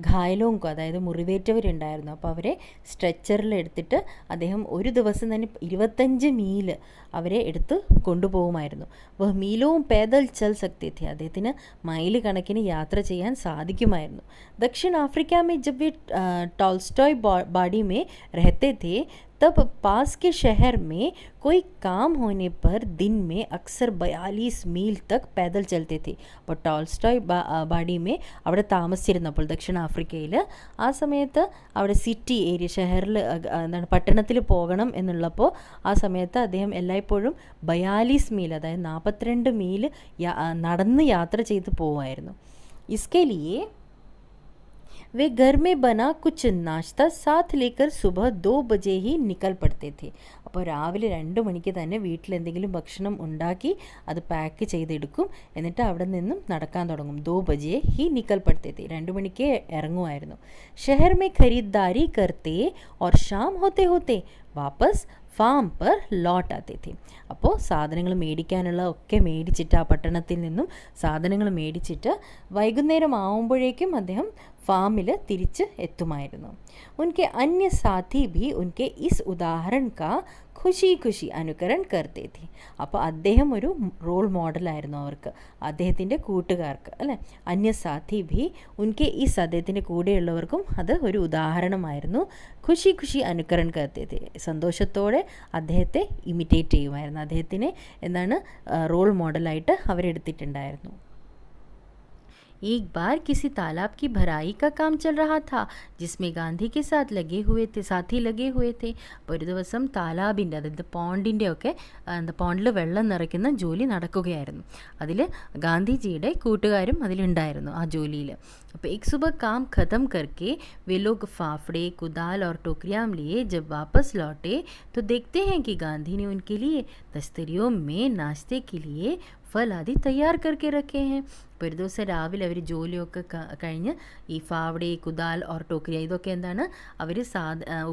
ഘായലോങ്കോ അതായത് മുറിവേറ്റവരുണ്ടായിരുന്നു. അപ്പോൾ അവരെ സ്ട്രെച്ചറിൽ എടുത്തിട്ട് അദ്ദേഹം ഒരു ദിവസം തന്നെ 25 മീൽ അവരെ എടുത്ത് കൊണ്ടുപോകുമായിരുന്നു. വഹ് മീലോവും പേദൽ ചൽ സക്തി थे. അദ്ദേഹത്തിന് മൈൽ കണക്കിന് യാത്ര ചെയ്യാൻ സാധിക്കുമായിരുന്നു. दक्षिण अफ्रीका में जब वे टॉल्स्टॉय बाड़ी में रहते थे तब पास के शहर में कोई काम होने पर दिन में अक्सर 42 മീൽ തക് पैदल चलते थे. അപ്പോൾ ടോൾസ്റ്റോയ് ബാഡിമേ അവിടെ താമസിച്ചിരുന്നപ്പോൾ ദക്ഷിണാഫ്രിക്കയിൽ ആ സമയത്ത് അവിടെ സിറ്റി ഏരിയ ഷെഹറിൽ എന്താണ് പട്ടണത്തിൽ പോകണം എന്നുള്ളപ്പോൾ ആ സമയത്ത് അദ്ദേഹം എല്ലായ്പ്പോഴും 42 മീൽ അതായത് 42 മീൽ നടന്ന് യാത്ര ചെയ്ത് പോവുമായിരുന്നു. इसके लिए वे घर में बना कुछ नाश्ता साथ लेकर सुबह 2 बजे ही निकल पड़ते थे. അപ്പോൾ രാവിലെ 2 മണിക്ക് തന്നെ വീട്ടിൽ എന്തെങ്കിലും ഭക്ഷണം ഉണ്ടാക്കി അത് പാക്ക് ചെയ്തെടുക്കും. എന്നിട്ട് അവിടെ നിന്നും നടക്കാൻ തുടങ്ങും. 2 बजे ही निकल पड़ते थे. 2 മണിക്ക് ഇറങ്ങുമായിരുന്നു. शहर में खरीदारी करते और शाम होते होते वापस ഫാം पर ലോട്ട് ആത്തെ थे. അപ്പോൾ സാധനങ്ങൾ മേടിക്കാനുള്ള ഒക്കെ മേടിച്ചിട്ട് ആ പട്ടണത്തിൽ നിന്നും സാധനങ്ങൾ മേടിച്ചിട്ട് വൈകുന്നേരം ആവുമ്പോഴേക്കും അദ്ദേഹം ഫാമിൽ തിരിച്ച് എത്തുമായിരുന്നു. ഉൻകെ അന്യ സാഥി ഭി ഉൻകെ ഇസ് ഉദാഹരൺ കാ ഖുഷി ഖുഷി അനുകരൺ കർത്തേ थे. അപ്പോൾ അദ്ദേഹം ഒരു റോൾ മോഡലായിരുന്നു അവർക്ക്, അദ്ദേഹത്തിൻ്റെ കൂട്ടുകാർക്ക് അല്ലേ. അന്യ സാഥി ഭി ഉൻകെ ഇസ് അദ്ദേഹത്തിൻ്റെ കൂടെയുള്ളവർക്കും അത് ഒരു ഉദാഹരണമായിരുന്നു. ഖുഷി ഖുഷി അനുകരൺ കർത്തേ थे. സന്തോഷത്തോടെ അദ്ദേഹത്തെ ഇമിറ്റേറ്റ് ചെയ്യുമായിരുന്നു. അദ്ദേഹത്തിനെ എന്താണ് റോൾ മോഡലായിട്ട് അവരെടുത്തിട്ടുണ്ടായിരുന്നു. एक बार किसी तालाब की भराई का काम चल रहा था जिसमें गांधी के साथ साथी लगे हुए थे. അപ്പോൾ ഒരു ദിവസം താലാബിൻ്റെ അതായത് പോണ്ടിൻ്റെ ഒക്കെ പോണ്ടിൽ വെള്ളം നിറയ്ക്കുന്ന ജോലി നടക്കുകയായിരുന്നു. അതിൽ ഗാന്ധിജിയുടെ കൂട്ടുകാരും അതിലുണ്ടായിരുന്നു ആ ജോലിയിൽ. അപ്പോൾ एक सुबह काम ख़त्म करके वे लोग फाफड़े कुदाल और टोकरियाँ लिए जब वापस लौटे तो देखते हैं कि गांधी ने उनके लिए तस्तरियों में नाश्ते के लिए फल आदि तैयार करके रखे हैं. അപ്പോൾ ഒരു ദിവസം രാവിലെ അവർ ജോലിയൊക്കെ കഴിഞ്ഞ് ഈ ഫാവടെ കുദാൽ ഓർ ടോക്രിയ ഇതൊക്കെ എന്താണ് അവർ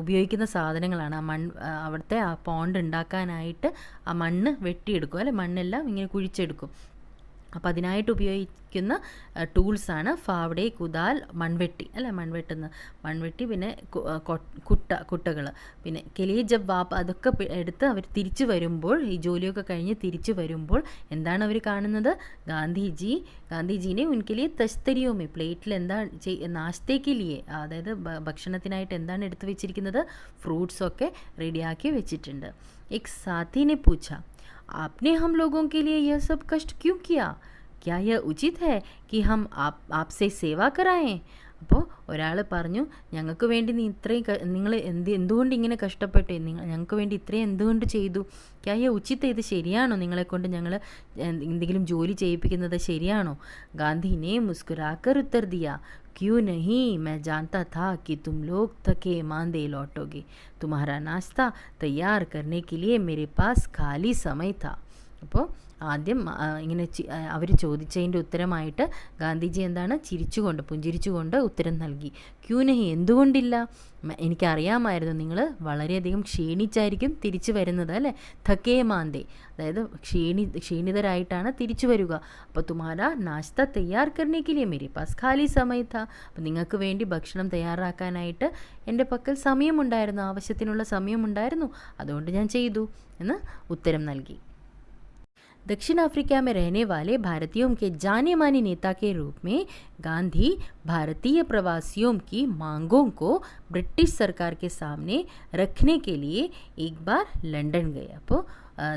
ഉപയോഗിക്കുന്ന സാധനങ്ങളാണ്. ആ അവിടുത്തെ ആ പോണ്ട് ഉണ്ടാക്കാനായിട്ട് ആ മണ്ണ് വെട്ടിയെടുക്കും അല്ലെ, മണ്ണെല്ലാം ഇങ്ങനെ കുഴിച്ചെടുക്കും. അപ്പോൾ അതിനായിട്ട് ഉപയോഗിക്കുന്ന ടൂൾസാണ് ഫാവടെ കുദാൽ മൺവെട്ടി അല്ലേ, മൺവെട്ടി പിന്നെ കുട്ടകൾ പിന്നെ കെലിയ ജബ് അതൊക്കെ എടുത്ത് അവർ തിരിച്ചു വരുമ്പോൾ ഈ ജോലിയൊക്കെ കഴിഞ്ഞ് തിരിച്ചു വരുമ്പോൾ എന്താണ് അവർ കാണുന്നത്? ഗാന്ധിജീനെ ഉൻകെലിയെ തസ്തരിയോമേ പ്ലേറ്റിൽ എന്താ നാശ്തേക്ക് ലിയെ അതായത് ഭക്ഷണത്തിനായിട്ട് എന്താണ് എടുത്തു വെച്ചിരിക്കുന്നത്? ഫ്രൂട്ട്സൊക്കെ റെഡിയാക്കി വെച്ചിട്ടുണ്ട്. एक साथी ने पूछा, आपने हम लोगों के लिए यह सब कष्ट क्यों किया? क्या यह उचित है कि हम आपसे सेवा कराएं? അപ്പോൾ ഒരാൾ പറഞ്ഞു, ഞങ്ങൾക്ക് വേണ്ടി നീ ഇത്രയും നിങ്ങൾ എന്തുകൊണ്ട് ഇങ്ങനെ കഷ്ടപ്പെട്ടു, ഞങ്ങൾക്ക് വേണ്ടി ഇത്രയും എന്തുകൊണ്ട് ചെയ്തു? ക്യാ യേ ഉചിത്, ഇത് ശരിയാണോ? നിങ്ങളെക്കൊണ്ട് ഞങ്ങൾ എന്തെങ്കിലും ജോലി ചെയ്യിപ്പിക്കുന്നത് ശരിയാണോ? ഗാന്ധിനെ മുസ്കുരാക്കർ ഉത്തർ ദിയ, क्यों नहीं, मैं जानता था कि तुम लोग थके मांदे लौटोगे. तुम्हारा नाश्ता तैयार करने के लिए मेरे पास खाली समय था. അപ്പോൾ ആദ്യം ഇങ്ങനെ അവർ ചോദിച്ചതിൻ്റെ ഉത്തരമായിട്ട് ഗാന്ധിജി എന്താണ് പുഞ്ചിരിച്ചുകൊണ്ട് ഉത്തരം നൽകി. ക്യൂ നഹി, എന്തുകൊണ്ടില്ല, എനിക്കറിയാമായിരുന്നു നിങ്ങൾ വളരെയധികം ക്ഷീണിച്ചായിരിക്കും തിരിച്ചു വരുന്നത് അല്ലേ. ഥക്കേ മാന്തേ അതായത് ക്ഷീണിതരായിട്ടാണ് തിരിച്ചു വരിക. അപ്പോൾ തുമാരാ നാശ്ത തയ്യാർ കർണേക്ക് ലിയേ മേരെ പാസ് ഖാലി സമയ താ. അപ്പോൾ നിങ്ങൾക്ക് വേണ്ടി ഭക്ഷണം തയ്യാറാക്കാനായിട്ട് എൻ്റെ പക്കൽ സമയമുണ്ടായിരുന്നു, ആവശ്യത്തിനുള്ള സമയമുണ്ടായിരുന്നു, അതുകൊണ്ട് ഞാൻ ചെയ്തു എന്ന് ഉത്തരം നൽകി. दक्षिण अफ्रीका में रहने वाले भारतीयों के जाने माने नेता के रूप में गांधी भारतीय प्रवासियों की मांगों को ब्रिटिश सरकार के सामने रखने के लिए एक बार लंदन गए. അപ്പോൾ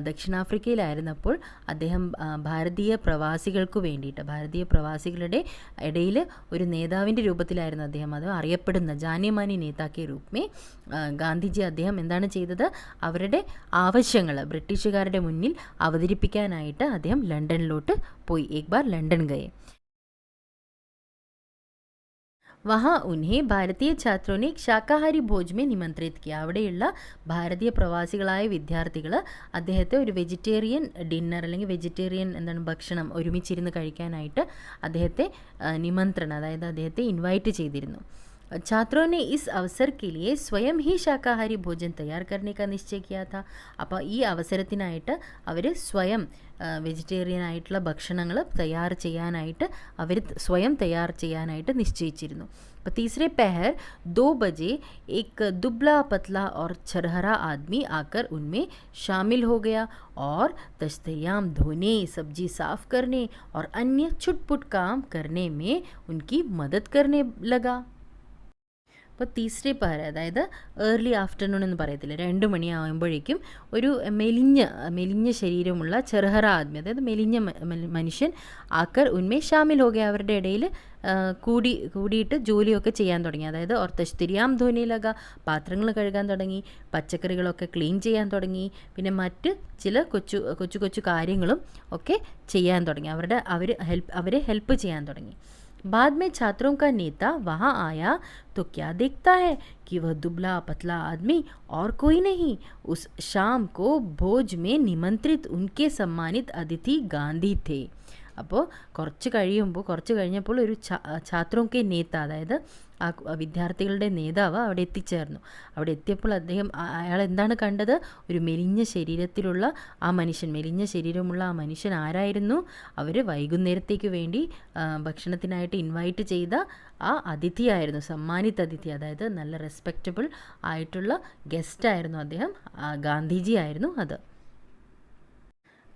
ദക്ഷിണാഫ്രിക്കയിലായിരുന്നപ്പോൾ അദ്ദേഹം ഭാരതീയ പ്രവാസികൾക്ക് വേണ്ടിയിട്ട് ഭാരതീയ പ്രവാസികളുടെ ഇടയിൽ ഒരു നേതാവിൻ്റെ രൂപത്തിലായിരുന്നു അദ്ദേഹം. അത് അറിയപ്പെടുന്ന ജാനേമാനി നേതാക്കെ രൂപമേ ഗാന്ധിജി അദ്ദേഹം എന്താണ് ചെയ്തത്, അവരുടെ ആവശ്യങ്ങൾ ബ്രിട്ടീഷുകാരുടെ മുന്നിൽ അവതരിപ്പിക്കാനായിട്ട് അദ്ദേഹം ലണ്ടനിലോട്ട് പോയി. एक बार लंदन गए. वहाँ उन्हें ഭാരതീയ छात्रों ने शाकाहारी भोज में निमंत्रित किया. അവിടെയുള്ള ഭാരതീയ പ്രവാസികളായ വിദ്യാർത്ഥികൾ അദ്ദേഹത്തെ ഒരു വെജിറ്റേറിയൻ ഡിന്നർ അല്ലെങ്കിൽ വെജിറ്റേറിയൻ എന്താണ് ഭക്ഷണം ഒരുമിച്ചിരുന്ന് കഴിക്കാനായിട്ട് അദ്ദേഹത്തെ നിമന്ത്രണം, അതായത് അദ്ദേഹത്തെ ഇൻവൈറ്റ് ചെയ്തിരുന്നു. छात्रों ने इस अवसर के लिए സ്വയം ही शाकाहारी भोजन तैयार करने का निश्चय किया था. അപ്പോൾ ഈ അവസരത്തിനായിട്ട് അവർ സ്വയം വെജിറ്റേറിയൻ ആയിട്ടുള്ള ഭക്ഷണങ്ങൾ തയ്യാർ ചെയ്യാനായിട്ട് നിശ്ചയിച്ചിരുന്നു. അപ്പോൾ तीसरे पहर 2 बजे एक दुबला पतला और छरहरा आदमी आकर उनमें शामिल हो गया और तश्तयाम धोने, सब्जी साफ करने और अन्य छुटपुट काम करने में उनकी मदद करने लगा. അപ്പോൾ തീസരെ പഹർ, അതായത് ഏർലി ആഫ്റ്റർനൂൺ എന്ന് പറയത്തില്ല, 2 മണിയാകുമ്പോഴേക്കും ഒരു മെലിഞ്ഞ ശരീരമുള്ള ചെറുഹറ ആദ്മി, അതായത് മെലിഞ്ഞ മനുഷ്യൻ ആക്കർ ഉന്മേ ഷാമിൽ ഹോ ഗയ, അവരുടെ ഇടയിൽ കൂടിയിട്ട് ജോലിയൊക്കെ ചെയ്യാൻ തുടങ്ങി. അതായത് ഓർത്തശ്തിരിയാം ധോനിയിലക, പാത്രങ്ങൾ കഴുകാൻ തുടങ്ങി, പച്ചക്കറികളൊക്കെ ക്ലീൻ ചെയ്യാൻ തുടങ്ങി, പിന്നെ മറ്റ് ചില കൊച്ചു കാര്യങ്ങളും ഒക്കെ ചെയ്യാൻ തുടങ്ങി. അവരെ ഹെൽപ്പ് ചെയ്യാൻ തുടങ്ങി. बाद में छात्रों का नेता वहाँ आया तो क्या देखता है कि वह दुबला पतला आदमी और कोई नहीं, उस शाम को भोज में निमंत्रित उनके सम्मानित अतिथि गांधी थे. അപ്പോൾ കുറച്ച് കഴിഞ്ഞപ്പോൾ ഒരു ഛാത്രോക്കെ നേത, അതായത് ആ വിദ്യാർത്ഥികളുടെ നേതാവ് അവിടെ എത്തിച്ചേർന്നു. അവിടെ എത്തിയപ്പോൾ അയാൾ എന്താണ് കണ്ടത്, ഒരു മെലിഞ്ഞ ശരീരമുള്ള ആ മനുഷ്യൻ ആരായിരുന്നു, അവർ വൈകുന്നേരത്തേക്ക് വേണ്ടി ഭക്ഷണത്തിനായിട്ട് ഇൻവൈറ്റ് ചെയ്ത ആ അതിഥിയായിരുന്നു, സമ്മാനിത അതിഥി, അതായത് നല്ല റെസ്പെക്റ്റബിൾ ആയിട്ടുള്ള ഗസ്റ്റായിരുന്നു അദ്ദേഹം, ഗാന്ധിജി ആയിരുന്നു അത്.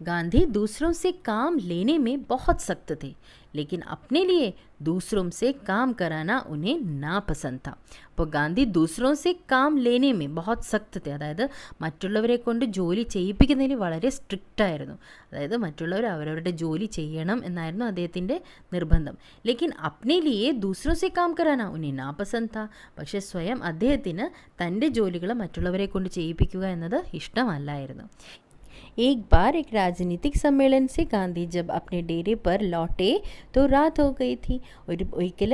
गांधी दूसरों से काम लेने में बहुत सख्त थे, लेकिन अपने लिए दूसरों से काम कराना उन्हें नापसंद था. അപ്പോൾ ഗാന്ധി ദൂസറോं से काम लेने में बहुत सख्त थे, അതായത് മറ്റുള്ളവരെ കൊണ്ട് ജോലി ചെയ്യിപ്പിക്കുന്നതിൽ വളരെ സ്ട്രിക്റ്റ് ആയിരുന്നു. അതായത് മറ്റുള്ളവർ അവരവരുടെ ജോലി ചെയ്യണം എന്നായിരുന്നു അദ്ദേഹത്തിൻ്റെ നിർബന്ധം. ലേക്കിൻ അപ്നെ ലിയേ ദൂസറോं से काम कराना उन्हें नापसंद था. പക്ഷേ സ്വയം അദ്ദേഹത്തിന് തൻ്റെ ജോലികൾ മറ്റുള്ളവരെ കൊണ്ട് ചെയ്യിപ്പിക്കുക എന്നത് ഇഷ്ടമല്ലായിരുന്നു. एक बार एक राजनीतिक सम्मेलन से गांधी जब अपने डेरे पर लौटे तो रात हो गई थी. ഒരിക്കൽ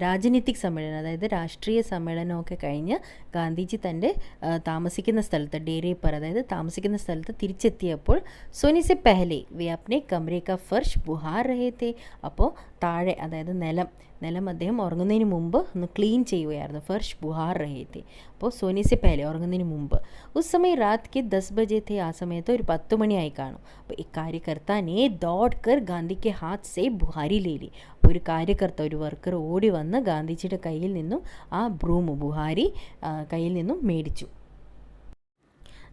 രാജനീതിക് സമ്മേളനം, അതായത് രാഷ്ട്രീയ സമ്മേളനമൊക്കെ കഴിഞ്ഞ് ഗാന്ധിജി തൻ്റെ താമസിക്കുന്ന സ്ഥലത്ത്, ഡേരെ പർ, അതായത് താമസിക്കുന്ന സ്ഥലത്ത് തിരിച്ചെത്തിയപ്പോൾ സോനെ സെ പെഹലെ വേ അപ്നെ കമരെ കാ ഫർഷ് ബുഹാർ രഹേ തെ. അപ്പോൾ താഴെ, അതായത് നിലം അദ്ദേഹം ഉറങ്ങുന്നതിന് മുമ്പ് ഒന്ന് ക്ലീൻ ചെയ്യുകയായിരുന്നു. ഫർഷ് ബുഹാർ രഹേ തെ. അപ്പോൾ സോനെ സെ പെഹലെ, ഉറങ്ങുന്നതിന് മുമ്പ്. ഉസ് സമയം രാത് കെ 10 ബജെ തെ. ആ സമയത്ത് ഒരു 10 മണിയായി കാണും. അപ്പോൾ ഈ കാര്യകർത്താനെ ദോഡ് കർ ഗാന്ധിക്ക് ഹാത്ത് സെ ബുഹാരി ലേലി. അപ്പോൾ ഒരു കാര്യകർത്ത, ഒരു വർക്കർ ഓടി വന്ന് ഗാന്ധിജിയുടെ കയ്യിൽ നിന്നും ആ ബുഹാരി കയ്യിൽ നിന്നും മേടിച്ചു.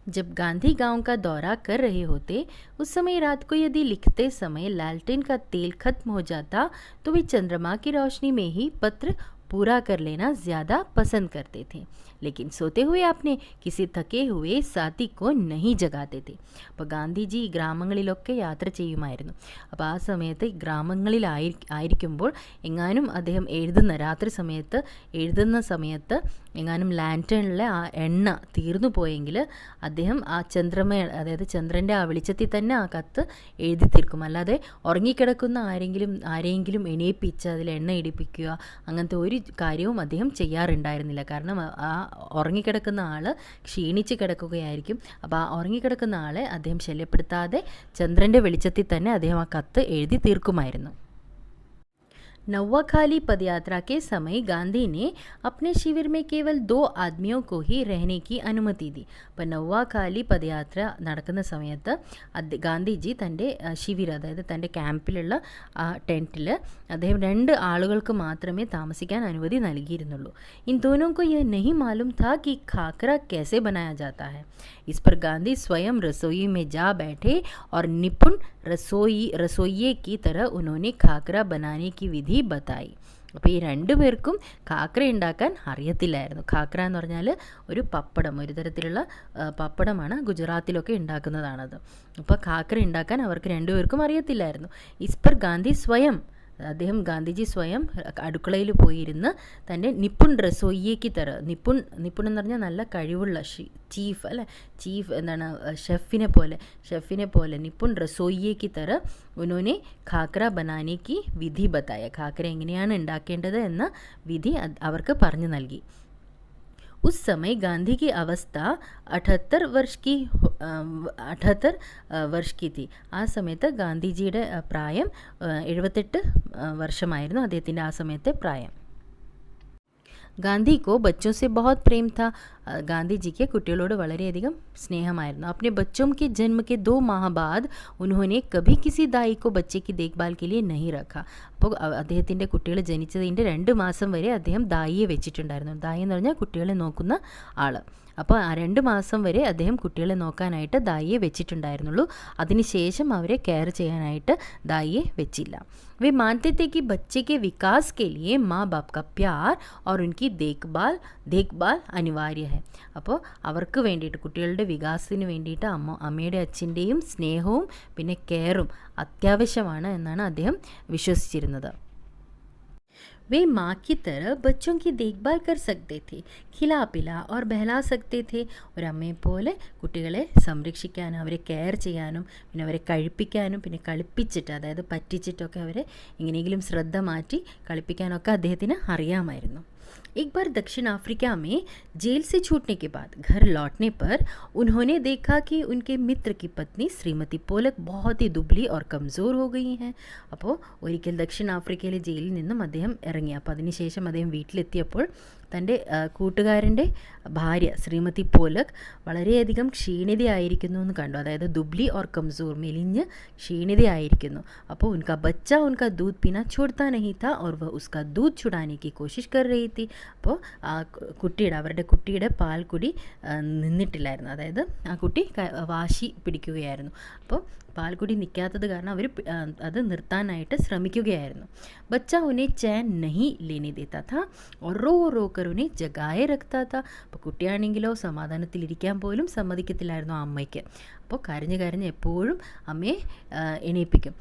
जब गांधी गांव का दौरा कर रहे होते उस समय रात को यदि लिखते समय लालटेन का तेल खत्म हो जाता तो वे चंद्रमा की रोशनी में ही पत्र पूरा कर लेना ज़्यादा पसंद करते थे. लेकिन सोते हुए आपने किसी थके हुए साथी को नहीं जगाते थे. അപ്പോൾ ഗാന്ധിജി ഗ്രാമങ്ങളിലൊക്കെ യാത്ര ചെയ്യുമായിരുന്നു. അപ്പോൾ ആ സമയത്ത് ഗ്രാമങ്ങളിലായിരിക്കുമ്പോൾ എങ്ങാനും അദ്ദേഹം രാത്രി സമയത്ത് എഴുതുന്ന സമയത്ത് എങ്ങാനും ലാൻറ്റേണിലെ ആ എണ്ണ തീർന്നു പോയെങ്കിൽ അദ്ദേഹം ആ അതായത് ചന്ദ്രൻ്റെ ആ വെളിച്ചത്തിൽ തന്നെ ആ കത്ത് എഴുതി തീർക്കും. അല്ലാതെ ഉറങ്ങിക്കിടക്കുന്ന ആരെങ്കിലും എണീപ്പിച്ച് അതിൽ എണ്ണ ഇടിപ്പിക്കുക അങ്ങനത്തെ ഒരു കാര്യവും അദ്ദേഹം ചെയ്യാറുണ്ടായിരുന്നില്ല. കാരണം ആ ഉറങ്ങിക്കിടക്കുന്ന ആൾ ക്ഷീണിച്ച് കിടക്കുകയായിരിക്കും. അപ്പോൾ ആ ഉറങ്ങിക്കിടക്കുന്ന ആളെ അദ്ദേഹം ശല്യപ്പെടുത്താതെ ചന്ദ്രൻ്റെ വെളിച്ചത്തിൽ തന്നെ അദ്ദേഹം ആ കത്ത് എഴുതി തീർക്കുമായിരുന്നു. नौवाखाली पदयात्रा के समय गांधी ने अपने शिविर में केवल 2 आदमियों को ही रहने की अनुमति दी. അപ്പോൾ നൗവാഖാലി പദയാത്ര നടക്കുന്ന സമയത്ത് ഗാന്ധിജി തൻ്റെ ശിവിർ, അതായത് തൻ്റെ ക്യാമ്പിലുള്ള ആ ടെൻറ്റിൽ അദ്ദേഹം 2 ആളുകൾക്ക് മാത്രമേ താമസിക്കാൻ അനുമതി നൽകിയിരുന്നുള്ളൂ. इन दोनों को यह नहीं मालूम था कि खाकरा कैसे बनाया जाता है. इस पर गांधी स्वयं रसोई में जा बैठे और निपुण रसोइये की तरह उन्होंने खाकरा बनाने की विधि बताई. അപ്പോൾ ഈ രണ്ടുപേർക്കും ഖാക്ര ഉണ്ടാക്കാൻ അറിയത്തില്ലായിരുന്നു. ഖാക്ര എന്ന് പറഞ്ഞാൽ ഒരു പപ്പടം, ഒരു തരത്തിലുള്ള പപ്പടമാണ്, ഗുജറാത്തിലൊക്കെ ഉണ്ടാക്കുന്നതാണത്. അപ്പോൾ ഖാക്ര ഉണ്ടാക്കാൻ അവർക്ക് രണ്ടുപേർക്കും അറിയത്തില്ലായിരുന്നു. ഇസ്പർ ഗാന്ധി സ്വയം, അദ്ദേഹം ഗാന്ധിജി സ്വയം അടുക്കളയിൽ പോയിരുന്ന് തൻ്റെ നിപ്പുൺ റസോയിയേക്ക് തര, നിപ്പുൺ എന്ന് പറഞ്ഞാൽ നല്ല കഴിവുള്ള ചീഫ് അല്ലേ, ചീഫ് എന്താണ്, ഷെഫിനെ പോലെ നിപ്പുൺ റസോയിയേക്ക് തര ഉन्होंने ഖാക്ര ബനാനേക്ക് വിധി ബതായ, ഖാക്ര എങ്ങനെയാണ് ഉണ്ടാക്കേണ്ടത് എന്ന വിധി അവർക്ക് പറഞ്ഞു നൽകി. उस समय गांधी की अवस्था 78 वर्ष की थी. ആ സമയത്ത് ഗാന്ധിജിയുടെ പ്രായം 78 വർഷമായിരുന്നു അദ്ദേഹത്തിൻ്റെ ആ സമയത്തെ പ്രായം. गांधी को बच्चों से बहुत प्रेम था. ഗാന്ധിജിക്ക് കുട്ടികളോട് വളരെയധികം സ്നേഹമായിരുന്നു. अपने बच्चों के जन्म के 2 माह बाद उन्होंने कभी किसी दाई को बच्चे की देखभाल के लिए नहीं रखा. അപ്പോൾ അദ്ദേഹത്തിൻ്റെ കുട്ടികൾ ജനിച്ചതിൻ്റെ 2 മാസം വരെ അദ്ദേഹം ദായിയെ വെച്ചിട്ടുണ്ടായിരുന്നു. ദായി എന്ന് പറഞ്ഞാൽ കുട്ടികളെ നോക്കുന്ന ആൾ. അപ്പോൾ ആ 2 മാസം വരെ അദ്ദേഹം കുട്ടികളെ നോക്കാനായിട്ട് ദായിയെ വെച്ചിട്ടുണ്ടായിരുന്നുള്ളൂ. അതിനുശേഷം അവരെ കെയർ ചെയ്യാനായിട്ട് ദായിയെ വെച്ചില്ല. वे मानते थे कि बच्चे के विकास के लिए माँ बाप का प्यार और उनकी देखभाल अनिवार्य है. അപ്പോൾ അവർക്ക് വേണ്ടിയിട്ട്, കുട്ടികളുടെ വികാസത്തിന് വേണ്ടിയിട്ട് അമ്മയുടെ അച്ഛൻ്റെയും സ്നേഹവും പിന്നെ കെയറും അത്യാവശ്യമാണ് എന്നാണ് അദ്ദേഹം വിശ്വസിച്ചിരുന്നത്. वे माँ की तरह बच्चों की देखभाल कर सकते थे, खिला पिला और बहला सकते थे. ഒരു അമ്മയെ പോലെ കുട്ടികളെ സംരക്ഷിക്കാനും അവരെ കെയർ ചെയ്യാനും പിന്നെ അവരെ കഴിപ്പിക്കാനും പിന്നെ കളിപ്പിച്ചിട്ട്, അതായത് പറ്റിച്ചിട്ടൊക്കെ അവരെ എങ്ങനെയെങ്കിലും ശ്രദ്ധ മാറ്റി കളിപ്പിക്കാനൊക്കെ അദ്ദേഹത്തിന് അറിയാമായിരുന്നു. एक बार दक्षिण अफ्रीका में जेल से छूटने के बाद घर लौटने पर उन्होंने देखा कि उनके मित्र की पत्नी श्रीमती पोलक बहुत ही दुबली और कमज़ोर हो गई हैं. അപ്പോൾ ഒരിക്കൽ ദക്ഷിണാഫ്രിക്കയിലെ ജയിലിൽ നിന്നും അദ്ദേഹം ഇറങ്ങി. അപ്പോൾ അതിനുശേഷം അദ്ദേഹം വീട്ടിലെത്തിയപ്പോൾ തൻ്റെ കൂട്ടുകാരൻ്റെ ഭാര്യ ശ്രീമതി പോലക് വളരെയധികം ക്ഷീണിതയായിരിക്കുന്നു എന്ന് കണ്ടു. അതായത് ദുബ്ലി ഓർ കംസൂർ, മെലിഞ്ഞ് ക്ഷീണിതയായിരിക്കുന്നു. അപ്പോൾ ഉൻകാ ബच्चा ഉൻകാ दूध पीना छोड़ता नहीं था और वह उसका दूध छुड़ाने की कोशिश कर रही थी. അപ്പോൾ അവരുടെ കുട്ടിയുടെ പാൽക്കുടി നിന്നിട്ടില്ലായിരുന്നു. അതായത് ആ കുട്ടി വാശി പിടിക്കുകയായിരുന്നു. അപ്പോൾ പാൽക്കുടി നിൽക്കാത്തത് കാരണം അവർ അത് നിർത്താനായിട്ട് ശ്രമിക്കുകയായിരുന്നു. बच्चा उन्हें चैन नहीं लेने देता था और रो रो कर उन्हें जगाए रखता था. അപ്പോൾ കുട്ടിയാണെങ്കിലോ സമാധാനത്തിലിരിക്കാൻ പോലും സമ്മതിക്കത്തില്ലായിരുന്നു ആ അമ്മയ്ക്ക്. അപ്പോൾ കരഞ്ഞ് കരഞ്ഞ് എപ്പോഴും അമ്മയെ എണീപ്പിക്കും.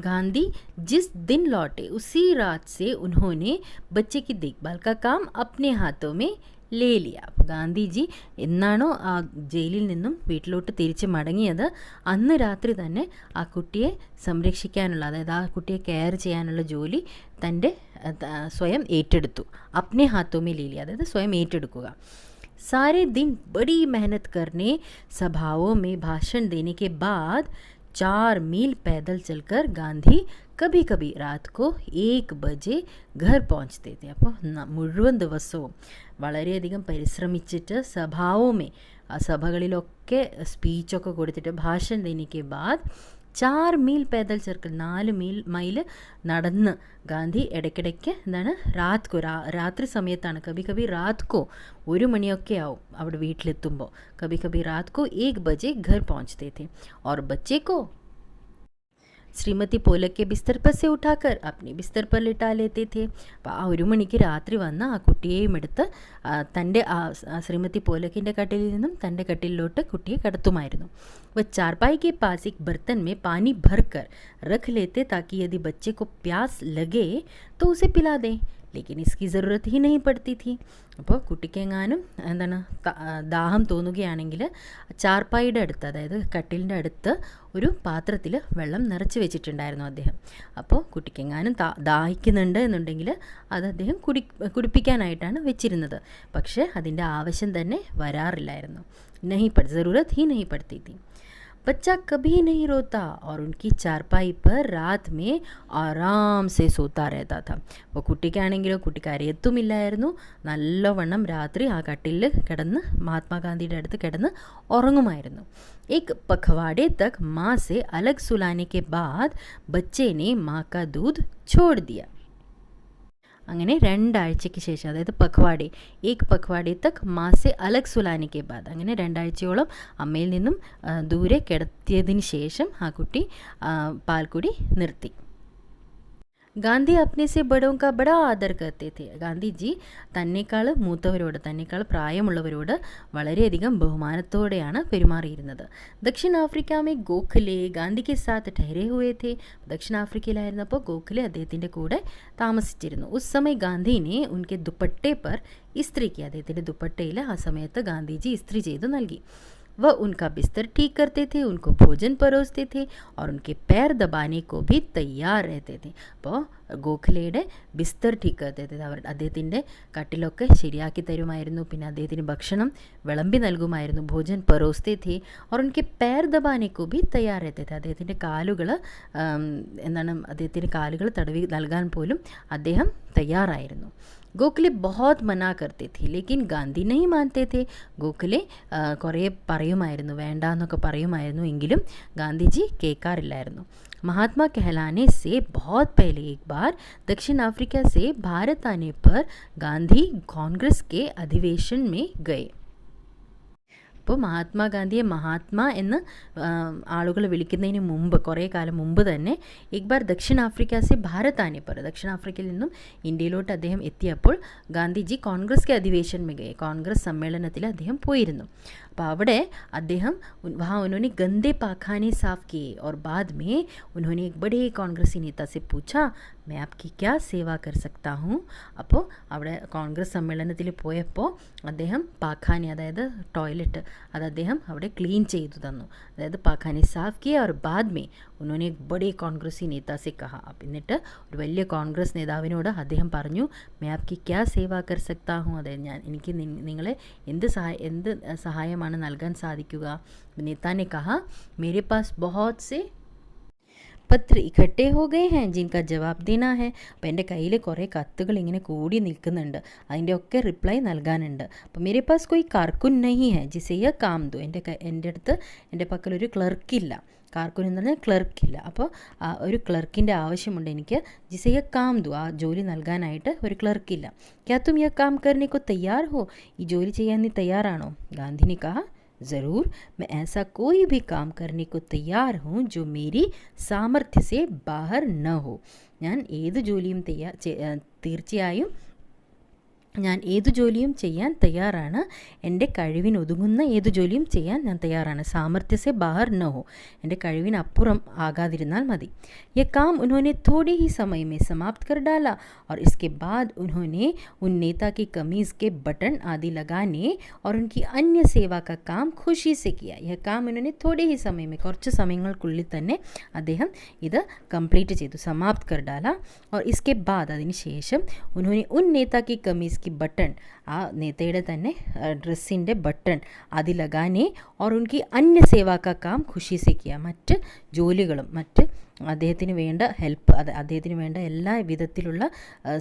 गांधी जिस दिन लौटे उसी रात से उन्होंने बच्चे की देखभाल का काम अपने हाथों में ലേ ലിയ. അപ്പോൾ ഗാന്ധിജി എന്നാണോ ആ ജയിലിൽ നിന്നും വീട്ടിലോട്ട് തിരിച്ച് മടങ്ങിയത് അന്ന് രാത്രി തന്നെ ആ കുട്ടിയെ സംരക്ഷിക്കാനുള്ള, അതായത് ആ കുട്ടിയെ കെയർ ചെയ്യാനുള്ള ജോലി തൻ്റെ സ്വയം ഏറ്റെടുത്തു. അപ്നെ ഹാത്തോമേ ലേ ലിയ, അതായത് സ്വയം ഏറ്റെടുക്കുക. सारे दिन बड़ी मेहनत करने, सभाओं में भाषण देने के बाद 4 मील पैदल चलकर गांधी कभी कभी रात को 1 बजे घर पहुंचते थे. അപ്പോൾ മുഴുവൻ ദിവസവും വളരെയധികം പരിശ്രമിച്ചിട്ട് സഭാവുമേ, ആ സഭകളിലൊക്കെ സ്പീച്ചൊക്കെ കൊടുത്തിട്ട് ഭാഷൺ ദേനിക്ക് ബാദ് 4 മീൽ पैदल चलकर 4 മൈൽ നടന്ന് ഗാന്ധി ഇടയ്ക്കിടയ്ക്ക് എന്താണ് രാത്രി സമയത്താണ്, കഭി കഭി രാത് കോ 1 മണിയൊക്കെ ആവും അവിടെ വീട്ടിലെത്തുമ്പോൾ. കഭി കഭി രാത് കോ 1 बजे घर पहुंचते थे और बच्चे को ശ്രീമതി പോലക് के बिस्तर पर से उठाकर अपने बिस्तर पर लिटा लेते थे. അപ്പോൾ ആ 1 മണിക്ക് രാത്രി വന്ന് ആ കുട്ടിയെയും എടുത്ത് തൻ്റെ ശ്രീമതി പോലക്കിൻ്റെ കട്ടിലിൽ നിന്നും തൻ്റെ കട്ടിലിലോട്ട് കുട്ടിയെ കടത്തുമായിരുന്നു. वह चारपाई के पास एक बर्तन में पानी भरकर रख लेते ताकि यदि बच्चे को प्यास लगे तो उसे पिला दें, लेकिन इसकी ज़रूरत ही नहीं पड़ती थी. അപ്പോൾ കുട്ടിക്കെങ്ങാനും എന്താണ് ദാഹം തോന്നുകയാണെങ്കിൽ ചാർപ്പായിയുടെ അടുത്ത്, അതായത് കട്ടിലിൻ്റെ അടുത്ത് ഒരു പാത്രത്തിൽ വെള്ളം നിറച്ച് വെച്ചിട്ടുണ്ടായിരുന്നു അദ്ദേഹം. അപ്പോൾ കുട്ടിക്കെങ്ങാനും ദാഹിക്കുന്നുണ്ട് എന്നുണ്ടെങ്കിൽ അത് അദ്ദേഹം കുടിപ്പിക്കാനായിട്ടാണ് വെച്ചിരുന്നത്. പക്ഷേ അതിൻ്റെ ആവശ്യം തന്നെ വരാറില്ലായിരുന്നു. ज़रूरत ही नहीं पड़ती थी. बच्चा कभी नहीं रोता और उनकी चारपाई पर रात में आराम से सोता रहता था. അപ്പോൾ കുട്ടിക്കാണെങ്കിലോ കുട്ടി കരയത്തുമില്ലായിരുന്നു, നല്ലവണ്ണം രാത്രി ആ കട്ടിലിൽ കിടന്ന് മഹാത്മാഗാന്ധിയുടെ അടുത്ത് കിടന്ന് ഉറങ്ങുമായിരുന്നു. एक पखवाड़े तक माँ से अलग सुलाने के बाद बच्चे ने माँ का दूध छोड़ दिया. അങ്ങനെ 2 ആഴ്ചയ്ക്ക് ശേഷം, അതായത് പഖ്വാഡെ തക് മാസെ അലഗ് സുലാനെ കെ ബാദ്, അങ്ങനെ 2 ആഴ്ചയോളം അമ്മയിൽ നിന്നും ദൂരെ കിടത്തിയതിന് ശേഷം ആ കുട്ടി പാൽക്കുടി നിർത്തി. ഗാന്ധി അപ്നെ സെ ബഡോं का बड़ा ആദർ करते थे. ഗാന്ധിജി തന്നെക്കാൾ മൂത്തവരോട്, തന്നെക്കാൾ പ്രായമുള്ളവരോട് വളരെയധികം ബഹുമാനത്തോടെയാണ് പെരുമാറിയിരുന്നത്. ദക്ഷിണാഫ്രിക്ക മേ ഗോഖലെ ഗാന്ധിക്ക് സാത്ത് ठहरे हुए थे. ദക്ഷിണാഫ്രിക്കയിലായിരുന്നപ്പോൾ ഗോഖലെ അദ്ദേഹത്തിൻ്റെ കൂടെ താമസിച്ചിരുന്നു. ഉസ് സമയ ഗാന്ധിനെ ഉൻകെ ദുപ്പട്ടെ പർ ഇസ്ത്രി കിയ. അദ്ദേഹത്തിൻ്റെ ദുപ്പട്ടയിൽ ആ സമയത്ത് ഗാന്ധിജി ഇസ്ത്രി ചെയ്തു നൽകി. वह उनका बिस्तर ठीक करते थे, उनको भोजन परोसते थे और उनके पैर दबाने को भी तैयार रहते थे. അപ്പോൾ ഗോഖലെയുടെ ബിസ്തർ ടീക്ക് കർത്തേത്തെ, അദ്ദേഹത്തിൻ്റെ കട്ടിലൊക്കെ ശരിയാക്കി തരുമായിരുന്നു. പിന്നെ അദ്ദേഹത്തിന് ഭക്ഷണം വിളമ്പി നൽകുമായിരുന്നു. ഭോജൻ പരോസ്തേ ഥേ और उनके पैर दबाने को भी तैयार रहते थे. അദ്ദേഹത്തിൻ്റെ കാലുകൾ അദ്ദേഹത്തിൻ്റെ കാലുകൾ തടവി നൽകാൻ പോലും അദ്ദേഹം തയ്യാറായിരുന്നു. ഗോഖലെ ബഹുത് മനാ കർത്തെ थे लेकिन ഗാന്ധി नहीं मानते थे. ഗോഖലെ കുറേ പറയുമായിരുന്നു, വേണ്ട എന്നൊക്കെ പറയുമായിരുന്നു, എങ്കിലും ഗാന്ധിജി കേൾക്കാറില്ലായിരുന്നു. महात्मा कहलाने से बहुत पहले एक बार दक्षिण अफ्रीका से भारत आने पर गांधी कांग्रेस के अधिवेशन में गए. അപ്പോൾ മഹാത്മാഗാന്ധിയെ മഹാത്മാ എന്ന് ആളുകൾ വിളിക്കുന്നതിന് മുമ്പ്, കുറേ കാലം മുമ്പ് തന്നെ एक बार ദക്ഷിണാഫ്രിക്ക സെ ഭാരത് ആനെ പർ, ദക്ഷിണാഫ്രിക്കയിൽ നിന്നും ഇന്ത്യയിലോട്ട് അദ്ദേഹം എത്തിയപ്പോൾ ഗാന്ധിജി കോൺഗ്രസ് കെ അധിവേശൻ മേ ഗയെ, കോൺഗ്രസ് സമ്മേളനത്തിൽ അദ്ദേഹം പോയിരുന്നു. അപ്പോൾ അവിടെ അദ്ദേഹം वहाँ उन्होंने गंदे पाखाने साफ किए और बाद में उन्होंने एक बड़े कांग्रेसी नेता से पूछा मैं आपकी क्या सेवा कर सकता हूँ. അപ്പോൾ അവിടെ കോൺഗ്രസ് സമ്മേളനത്തിൽ പോയപ്പോൾ അദ്ദേഹം പാഖാനെ, അതായത് ടോയ്ലറ്റ്, അത് അദ്ദേഹം അവിടെ ക്ലീൻ ചെയ്തു തന്നു. അതായത് പാഖാനെ സാഫ് കിയ और बाद में उन्होंने एक बड़े कांग्रेसी नेता से कहा. എന്നിട്ട് ഒരു വലിയ കോൺഗ്രസ് നേതാവിനോട് അദ്ദേഹം പറഞ്ഞു मैं आपकी क्या सेवा कर सकता हूँ, അതായത് എനിക്ക് നിങ്ങളെ എന്ത് സഹായമാണ് നൽകാൻ സാധിക്കുക. നേതാനെ കഹാ मेरे पास बहुत से പത്ര ഇക്കട്ടെ ഹോ ഗയേ ഹൈ ജിൻകാ ജവാബ് ദേനാ ഹൈ. അപ്പോൾ എൻ്റെ കയ്യിൽ കുറേ കത്തുകൾ ഇങ്ങനെ കൂടി നിൽക്കുന്നുണ്ട്, അതിൻ്റെ ഒക്കെ റിപ്ലൈ നൽകാനുണ്ട്. അപ്പോൾ മേരെ പാസ് കോയി കാർക്കുൻ നഹി ഹൈ ജിസേ യേ കാം ദോ. എൻ്റെ പക്കലൊരു ക്ലർക്കില്ല. കാർക്കുൻ എന്ന് പറഞ്ഞാൽ ക്ലർക്കില്ല. അപ്പോൾ ഒരു ക്ലർക്കിൻ്റെ ആവശ്യമുണ്ട് എനിക്ക്. ജിസേ യേ കാം ദോ, ആ ജോലി നൽകാനായിട്ട് ഒരു ക്ലർക്കില്ല. ക്യാ തും യേ കാം കർനെ കോ തയ്യാർ ഹോ, ഈ ജോലി ചെയ്യാൻ നീ തയ്യാറാണോ? ഗാന്ധിനെ കഹാ ज़रूर मैं ऐसा कोई भी काम करने को तैयार हूँ जो मेरी सामर्थ्य से बाहर न हो. ഞാൻ ഏത് ജോലിയും തീർച്ചയായും ഞാൻ ഏതു ജോലിയും ചെയ്യാൻ തയ്യാറാണ്. എൻ്റെ കഴിവിനൊതുങ്ങുന്ന ഏതു ജോലിയും ചെയ്യാൻ ഞാൻ തയ്യാറാണ്. സാമർത്ഥ്യസെ ബാഹർ ന ഹോ, എൻ്റെ കഴിവിനപ്പുറം ആകാതിരുന്നാൽ മതി. ये काम उन्होंने थोड़े ही समय में समाप्त कर डाला और इसके बाद उन्होंने उन नेता की कमीज़ के बटन आदि लगाने और उनकी अन्य सेवा का काम खुशी से किया. यह काम उन्होंने थोड़े ही समय में, കുറച്ച് സമയങ്ങൾക്കുള്ളിൽ തന്നെ അദ്ദേഹം ഇത് കംപ്ലീറ്റ് ചെയ്തു. സമാപ്ത് കർ ഡാല और इसके बाद അതിന് ശേഷം उन्होंने उन नेता की कमीज़ की बटन, ആ നേതയുടെ തന്നെ ഡ്രസ്സിൻ്റെ ബട്ടൺ ആദി ലഗാനെ और उनकी अन्य सेवा का काम खुशी से किया. മറ്റ് ജോലികളും മറ്റ് അദ്ദേഹത്തിന് വേണ്ട ഹെൽപ്പ്, അദ്ദേഹത്തിന് വേണ്ട എല്ലാ വിധത്തിലുള്ള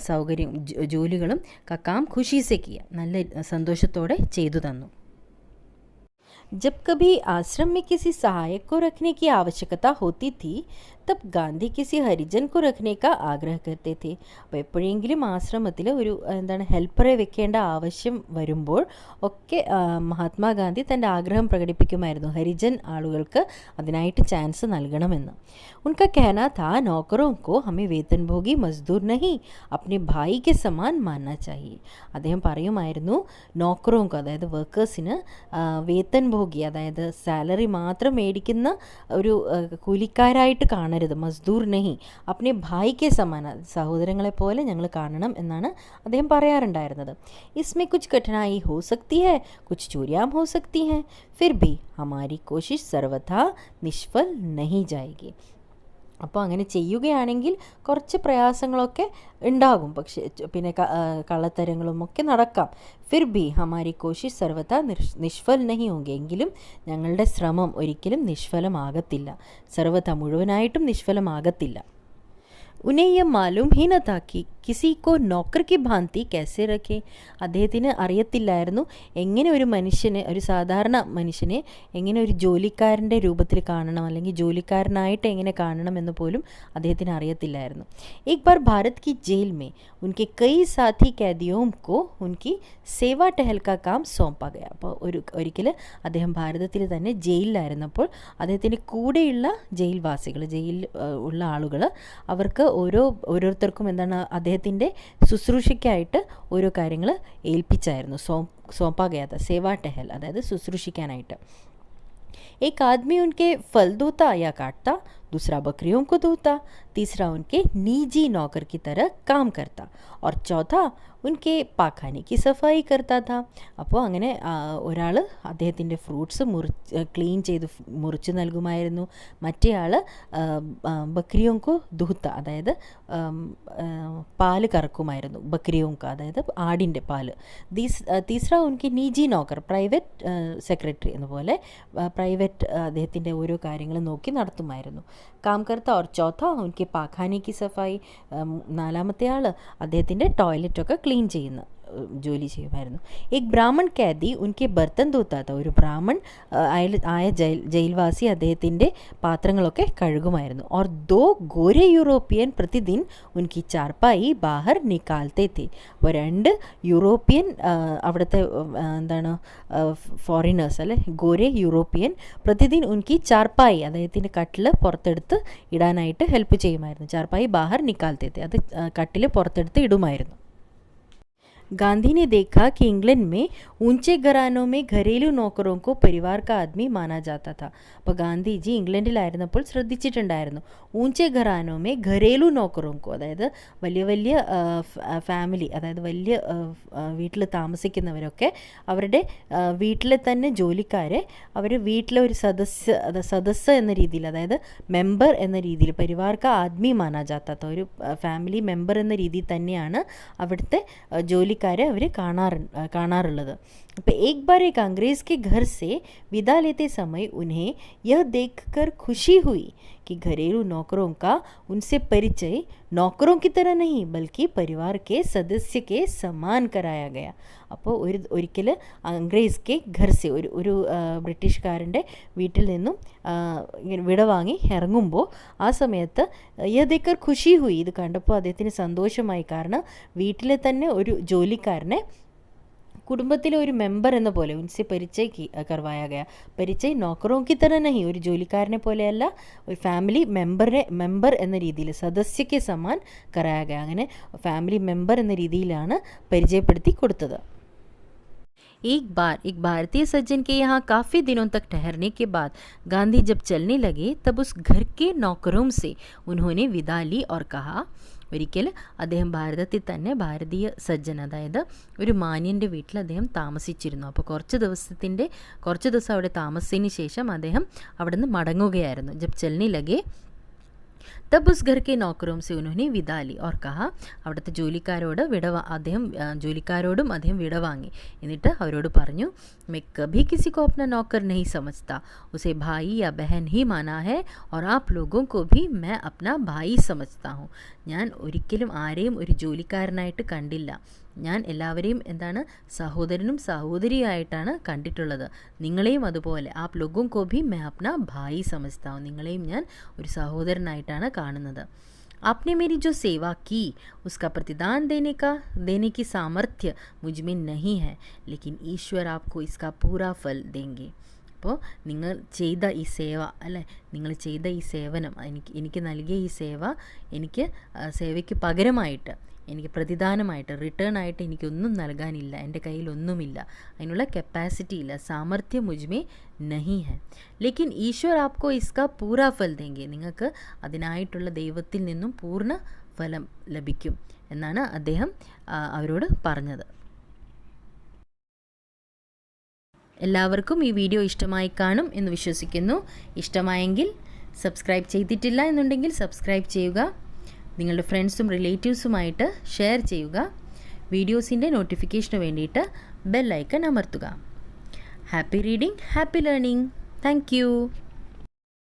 സൗകര്യം ജോലികളും കാം ഖുഷി സെ കിയ, നല്ല സന്തോഷത്തോടെ ചെയ്തു തന്നു. जब कभी आश्रम में किसी सहायक को रखने की आवश्यकता होती थी तब ഗാന്ധി കിസി ഹരിജൻ കോ രഖ്നെ കാ ആഗ്രഹ കർത്തെ थे. അപ്പോൾ എപ്പോഴെങ്കിലും ആശ്രമത്തിൽ ഒരു ഹെൽപ്പറെ വെക്കേണ്ട ആവശ്യം വരുമ്പോൾ ഒക്കെ മഹാത്മാഗാന്ധി തൻ്റെ ആഗ്രഹം പ്രകടിപ്പിക്കുമായിരുന്നു, ഹരിജൻ ആളുകൾക്ക് അതിനായിട്ട് ചാൻസ് നൽകണമെന്ന്. ഉൻകാ कहना था नौकरों को हमें वेतनभोगी मजदूर नहीं अपने भाई के समान मानना चाहिए. അദ്ദേഹം പറയുമായിരുന്നു നോക്കറോങ്ക്, അതായത് വർക്കേഴ്സിന് വേതൻഭോഗി, അതായത് സാലറി മാത്രം മേടിക്കുന്ന ഒരു കൂലിക്കാരായിട്ട് കാണരുത്. മസ്ദൂർ നഹി അപ്നെ ഭായിക്ക് സമാന, സഹോദരങ്ങളെ പോലെ ഞങ്ങൾ കാണണം എന്നാണ് അദ്ദേഹം പറയാറുണ്ടായിരുന്നത്. इसमें कुछ कठिनाई हो सकती है, कुछ चोरियां हो सकती हैं, फिर भी हमारी कोशिश सर्वथा निष्फल नहीं जाएगी. അപ്പോൾ അങ്ങനെ ചെയ്യുകയാണെങ്കിൽ കുറച്ച് പ്രയാസങ്ങളൊക്കെ ഉണ്ടാകും, പക്ഷേ പിന്നെ കള്ളത്തരങ്ങളും ഒക്കെ നടക്കാം. ഫിർ ബി ഹമാരി കോശിഷ് സർവത നിഷ്ഫൽ നഹി ഹോങ്കെ, എങ്കിലും ഞങ്ങളുടെ ശ്രമം ഒരിക്കലും നിഷ്ഫലമാകത്തില്ല. സർവത മുഴുവനായിട്ടും നിഷ്ഫലമാകത്തില്ല. उन्हें यह मालूम ही न था कि किसी को नौकर की भांति कैसे रखें. അദ്ദേഹത്തിന് അറിയത്തില്ലായിരുന്നു എങ്ങനെ ഒരു മനുഷ്യനെ, ഒരു സാധാരണ മനുഷ്യനെ എങ്ങനെ ഒരു ജോലിക്കാരൻ്റെ രൂപത്തിൽ കാണണം, അല്ലെങ്കിൽ ജോലിക്കാരനായിട്ട് എങ്ങനെ കാണണം എന്ന് പോലും അദ്ദേഹത്തിന് അറിയത്തില്ലായിരുന്നു. एक बार भारत की जेल में उनके कई साथी कैदियों को उनकी सेवा टहल का काम सौंपा गया. അപ്പോൾ ഒരിക്കൽ അദ്ദേഹം ഭാരതത്തിൽ തന്നെ ജയിലിലായിരുന്നപ്പോൾ അദ്ദേഹത്തിൻ്റെ കൂടെയുള്ള ജയിൽവാസികൾ, ജയിലിൽ ഉള്ള ആളുകൾ, അവർക്ക് ഓരോരുത്തർക്കും എന്താണ് അദ്ദേഹത്തിൻ്റെ ശുശ്രൂഷയ്ക്കായിട്ട് ഓരോ കാര്യങ്ങൾ ഏൽപ്പിച്ചായിരുന്നു. സോംപാ ഗയാ താ, സേവാ ടെഹൽ, അതായത് ശുശ്രൂഷിക്കാനായിട്ട്. एक आदमी उनके फल धोता या काटता, दूसरा बकरियों को धोता, तीसरा उनके निजी नौकर की तरह काम करता और चौथा ഉൻകെ പാഖാനയ്ക്ക് സഫായി കർത്താ. അപ്പോൾ അങ്ങനെ ഒരാൾ അദ്ദേഹത്തിൻ്റെ ഫ്രൂട്ട്സ് ക്ലീൻ ചെയ്ത് മുറിച്ച് നൽകുമായിരുന്നു. മറ്റേ ആൾ ബക്രിയോങ്കോ ദുഹത്ത, അതായത് പാല് കറക്കുമായിരുന്നു. ബക്രിയോങ്ക അതായത് ആടിൻ്റെ പാല്. തീസ്ര ഉൻകി നിജി നോക്കർ, പ്രൈവറ്റ് സെക്രട്ടറി എന്നുപോലെ പ്രൈവറ്റ് അദ്ദേഹത്തിൻ്റെ ഓരോ കാര്യങ്ങൾ നോക്കി നടത്തുമായിരുന്നു. Calm Kartha. ഓർ ചോത്ത ഉൻകെ പാഖാനയ്ക്ക് സഫായി, നാലാമത്തെ ആൾ അദ്ദേഹത്തിൻ്റെ ടോയ്ലറ്റൊക്കെ ക്ലീൻ ചെയ്യുന്ന ജോലി ചെയ്യുമായിരുന്നു. एक ब्राह्मण कैदी उनके बर्तन धोता था. ഒരു ബ്രാഹ്മൺ ആയ ജയിൽവാസി അദ്ദേഹത്തിൻ്റെ പാത്രങ്ങളൊക്കെ കഴുകുമായിരുന്നു. और दो गोरे യൂറോപ്യൻ प्रतिदिन उनकी चारपाई बाहर निकालते थे. അപ്പോൾ രണ്ട് യൂറോപ്യൻ അവിടുത്തെ എന്താണ് ഫോറിനേഴ്സ് അല്ലെ, ഗോരെ യൂറോപ്യൻ പ്രതിദിൻ ഉൻകി ചാർപ്പായി, അദ്ദേഹത്തിൻ്റെ കട്ടിൽ പുറത്തെടുത്ത് ഇടാനായിട്ട് ഹെൽപ്പ് ചെയ്യുമായിരുന്നു. ചാർപ്പായി ബാഹർ നിക്കാൽത്തെ थे, അത് കട്ടിൽ പുറത്തെടുത്ത് ഇടുമായിരുന്നു. गांधी ने देखा कि इंग्लैंड में ऊंचे घरानों में घरेलू नौकरों को परिवार का आदमी माना जाता था. അപ്പോൾ ഗാന്ധിജി ഇംഗ്ലണ്ടിലായിരുന്നപ്പോൾ ശ്രദ്ധിച്ചിട്ടുണ്ടായിരുന്നു, ഊഞ്ചെ ഘറാനോമേ ഘരേലു നോക്കറോങ്കോ, അതായത് വലിയ വലിയ ഫാമിലി, അതായത് വലിയ വീട്ടിൽ താമസിക്കുന്നവരൊക്കെ അവരുടെ വീട്ടിലെ തന്നെ ജോലിക്കാരെ അവർ വീട്ടിലെ ഒരു സദസ്സ് എന്ന രീതിയിൽ, അതായത് മെമ്പർ എന്ന രീതിയിൽ, പരിവാർക്ക ആദ്മി മാനാ ജാത്ത, ഒരു ഫാമിലി മെമ്പർ എന്ന രീതിയിൽ തന്നെയാണ് അവിടുത്തെ ജോലിക്കാരെ അവർ കാണാറുള്ളത്. അപ്പോൾ एक बार एक अंग्रेज़ के घर से विदा लेते समय उन्हें यह देखकर खुशी हुई कि घरेलू नौकरों का उनसे परिचय नौकरों की तरह नहीं बल्कि परिवार के सदस्य के समान कराया गया. അപ്പോൾ ഒരിക്കൽ അംഗ്രേസ് കെ ഘർസെ, ഒരു ബ്രിട്ടീഷുകാരൻ്റെ വീട്ടിൽ നിന്നും ഇങ്ങനെ വിടവാങ്ങി ഇറങ്ങുമ്പോൾ ആ സമയത്ത് യദേക്കർ ഖുഷി ഹുയി, ഇത് കണ്ടപ്പോൾ അദ്ദേഹത്തിന് സന്തോഷമായി. കാരണം വീട്ടിലെ തന്നെ ഒരു ജോലിക്കാരനെ കുടുംബത്തിലെ ഒരു മെമ്പർ എന്ന പോലെ ഉൻസെ പരിചയ് കർവായ ഗയ. പരിചയ് നോക്കറോങ്കി തര നഹി, ഒരു ജോലിക്കാരനെ പോലെയല്ല, ഒരു ഫാമിലി മെമ്പർ എന്ന രീതിയിൽ, സദസ്യക്ക് സമാൻ കറായ ഗയ, അങ്ങനെ ഫാമിലി മെമ്പർ എന്ന രീതിയിലാണ് പരിചയപ്പെടുത്തി കൊടുത്തത്. एक बार एक भारतीय सज्जन के यहाँ काफ़ी दिनों तक ठहरने के बाद गांधी जब चलने लगे तब उस घर के नौकरों से उन्होंने विदा ली और कहा, ഒരിക്കൽ അദ്ദേഹം ഭാരതത്തിൽ തന്നെ ഭാരതീയ സജ്ജൻ, അതായത് ഒരു മാന്യൻ്റെ വീട്ടിൽ അദ്ദേഹം താമസിച്ചിരുന്നു. അപ്പോൾ കുറച്ച് ദിവസം അവിടെ താമസിച്ചതിന് ശേഷം അദ്ദേഹം അവിടെ നിന്ന് മടങ്ങുകയായിരുന്നു. ജബ് ചലനെ ലഗേ तब उस घर के नौकरों से उन्होंने विदा ली और कहा, അവിടുത്തെ ജോലിക്കാരോടും അദ്ദേഹം വിടവാങ്ങി. എന്നിട്ട് അവരോട് പറഞ്ഞു, मैं कभी किसी को अपना नौकर नहीं समझता, उसे भाई या बहन ही माना है और आप लोगों को भी मैं अपना भाई समझता हूँ. ഞാൻ ഒരിക്കലും ആരെയും ഒരു ജോലിക്കാരനായിട്ട് കണ്ടില്ല, ഞാൻ എല്ലാവരെയും എന്താണ് സഹോദരനും സഹോദരിയായിട്ടാണ് കണ്ടിട്ടുള്ളത്. നിങ്ങളെയും അതുപോലെ, ആപ് ലോഗോं को भी मैं अपना भाई समझता हूँ, നിങ്ങളെയും ഞാൻ ഒരു സഹോദരനായിട്ടാണ് കാണുന്നത്. आपने मेरी जो सेवा की उसका प्रतिदान देने की सामर्थ्य मुझ में नहीं है, लेकिन ईश्वर आपको इसका पूरा फल देंगे. അപ്പോൾ നിങ്ങൾ ചെയ്ത ഈ സേവ അല്ലേ, നിങ്ങൾ ചെയ്ത ഈ സേവനം, എനിക്ക് നൽകിയ ഈ സേവയ്ക്ക് പകരമായിട്ട്, എനിക്ക് പ്രതിദാനമായിട്ട്, റിട്ടേൺ ആയിട്ട് എനിക്കൊന്നും നൽകാനില്ല, എൻ്റെ കയ്യിലൊന്നുമില്ല, അതിനുള്ള കപ്പാസിറ്റി ഇല്ല, സാമർഥ്യം മുജ്മേ നഹി ഹെ, ലേക്കിൻ ഈശ്വർ ആപ്കോ ഇസ്കാ പൂരാ ഫൽ ദേങ്കെ, നിങ്ങൾക്ക് അതിനായിട്ടുള്ള ദൈവത്തിൽ നിന്നും പൂർണ്ണ ഫലം ലഭിക്കും എന്നാണ് അദ്ദേഹം അവരോട് പറഞ്ഞത്. എല്ലാവർക്കും ഈ വീഡിയോ ഇഷ്ടമായി കാണും എന്ന് വിശ്വസിക്കുന്നു. ഇഷ്ടമായെങ്കിൽ സബ്സ്ക്രൈബ് ചെയ്തിട്ടില്ല എന്നുണ്ടെങ്കിൽ സബ്സ്ക്രൈബ് ചെയ്യുക, നിങ്ങളുടെ ഫ്രണ്ട്സും റിലേറ്റീവ്സുമായിട്ട് ഷെയർ ചെയ്യുക. വീഡിയോസിൻ്റെ നോട്ടിഫിക്കേഷന് വേണ്ടിയിട്ട് ബെൽ ഐക്കൺ അമർത്തുക. Happy reading, happy learning. Thank you.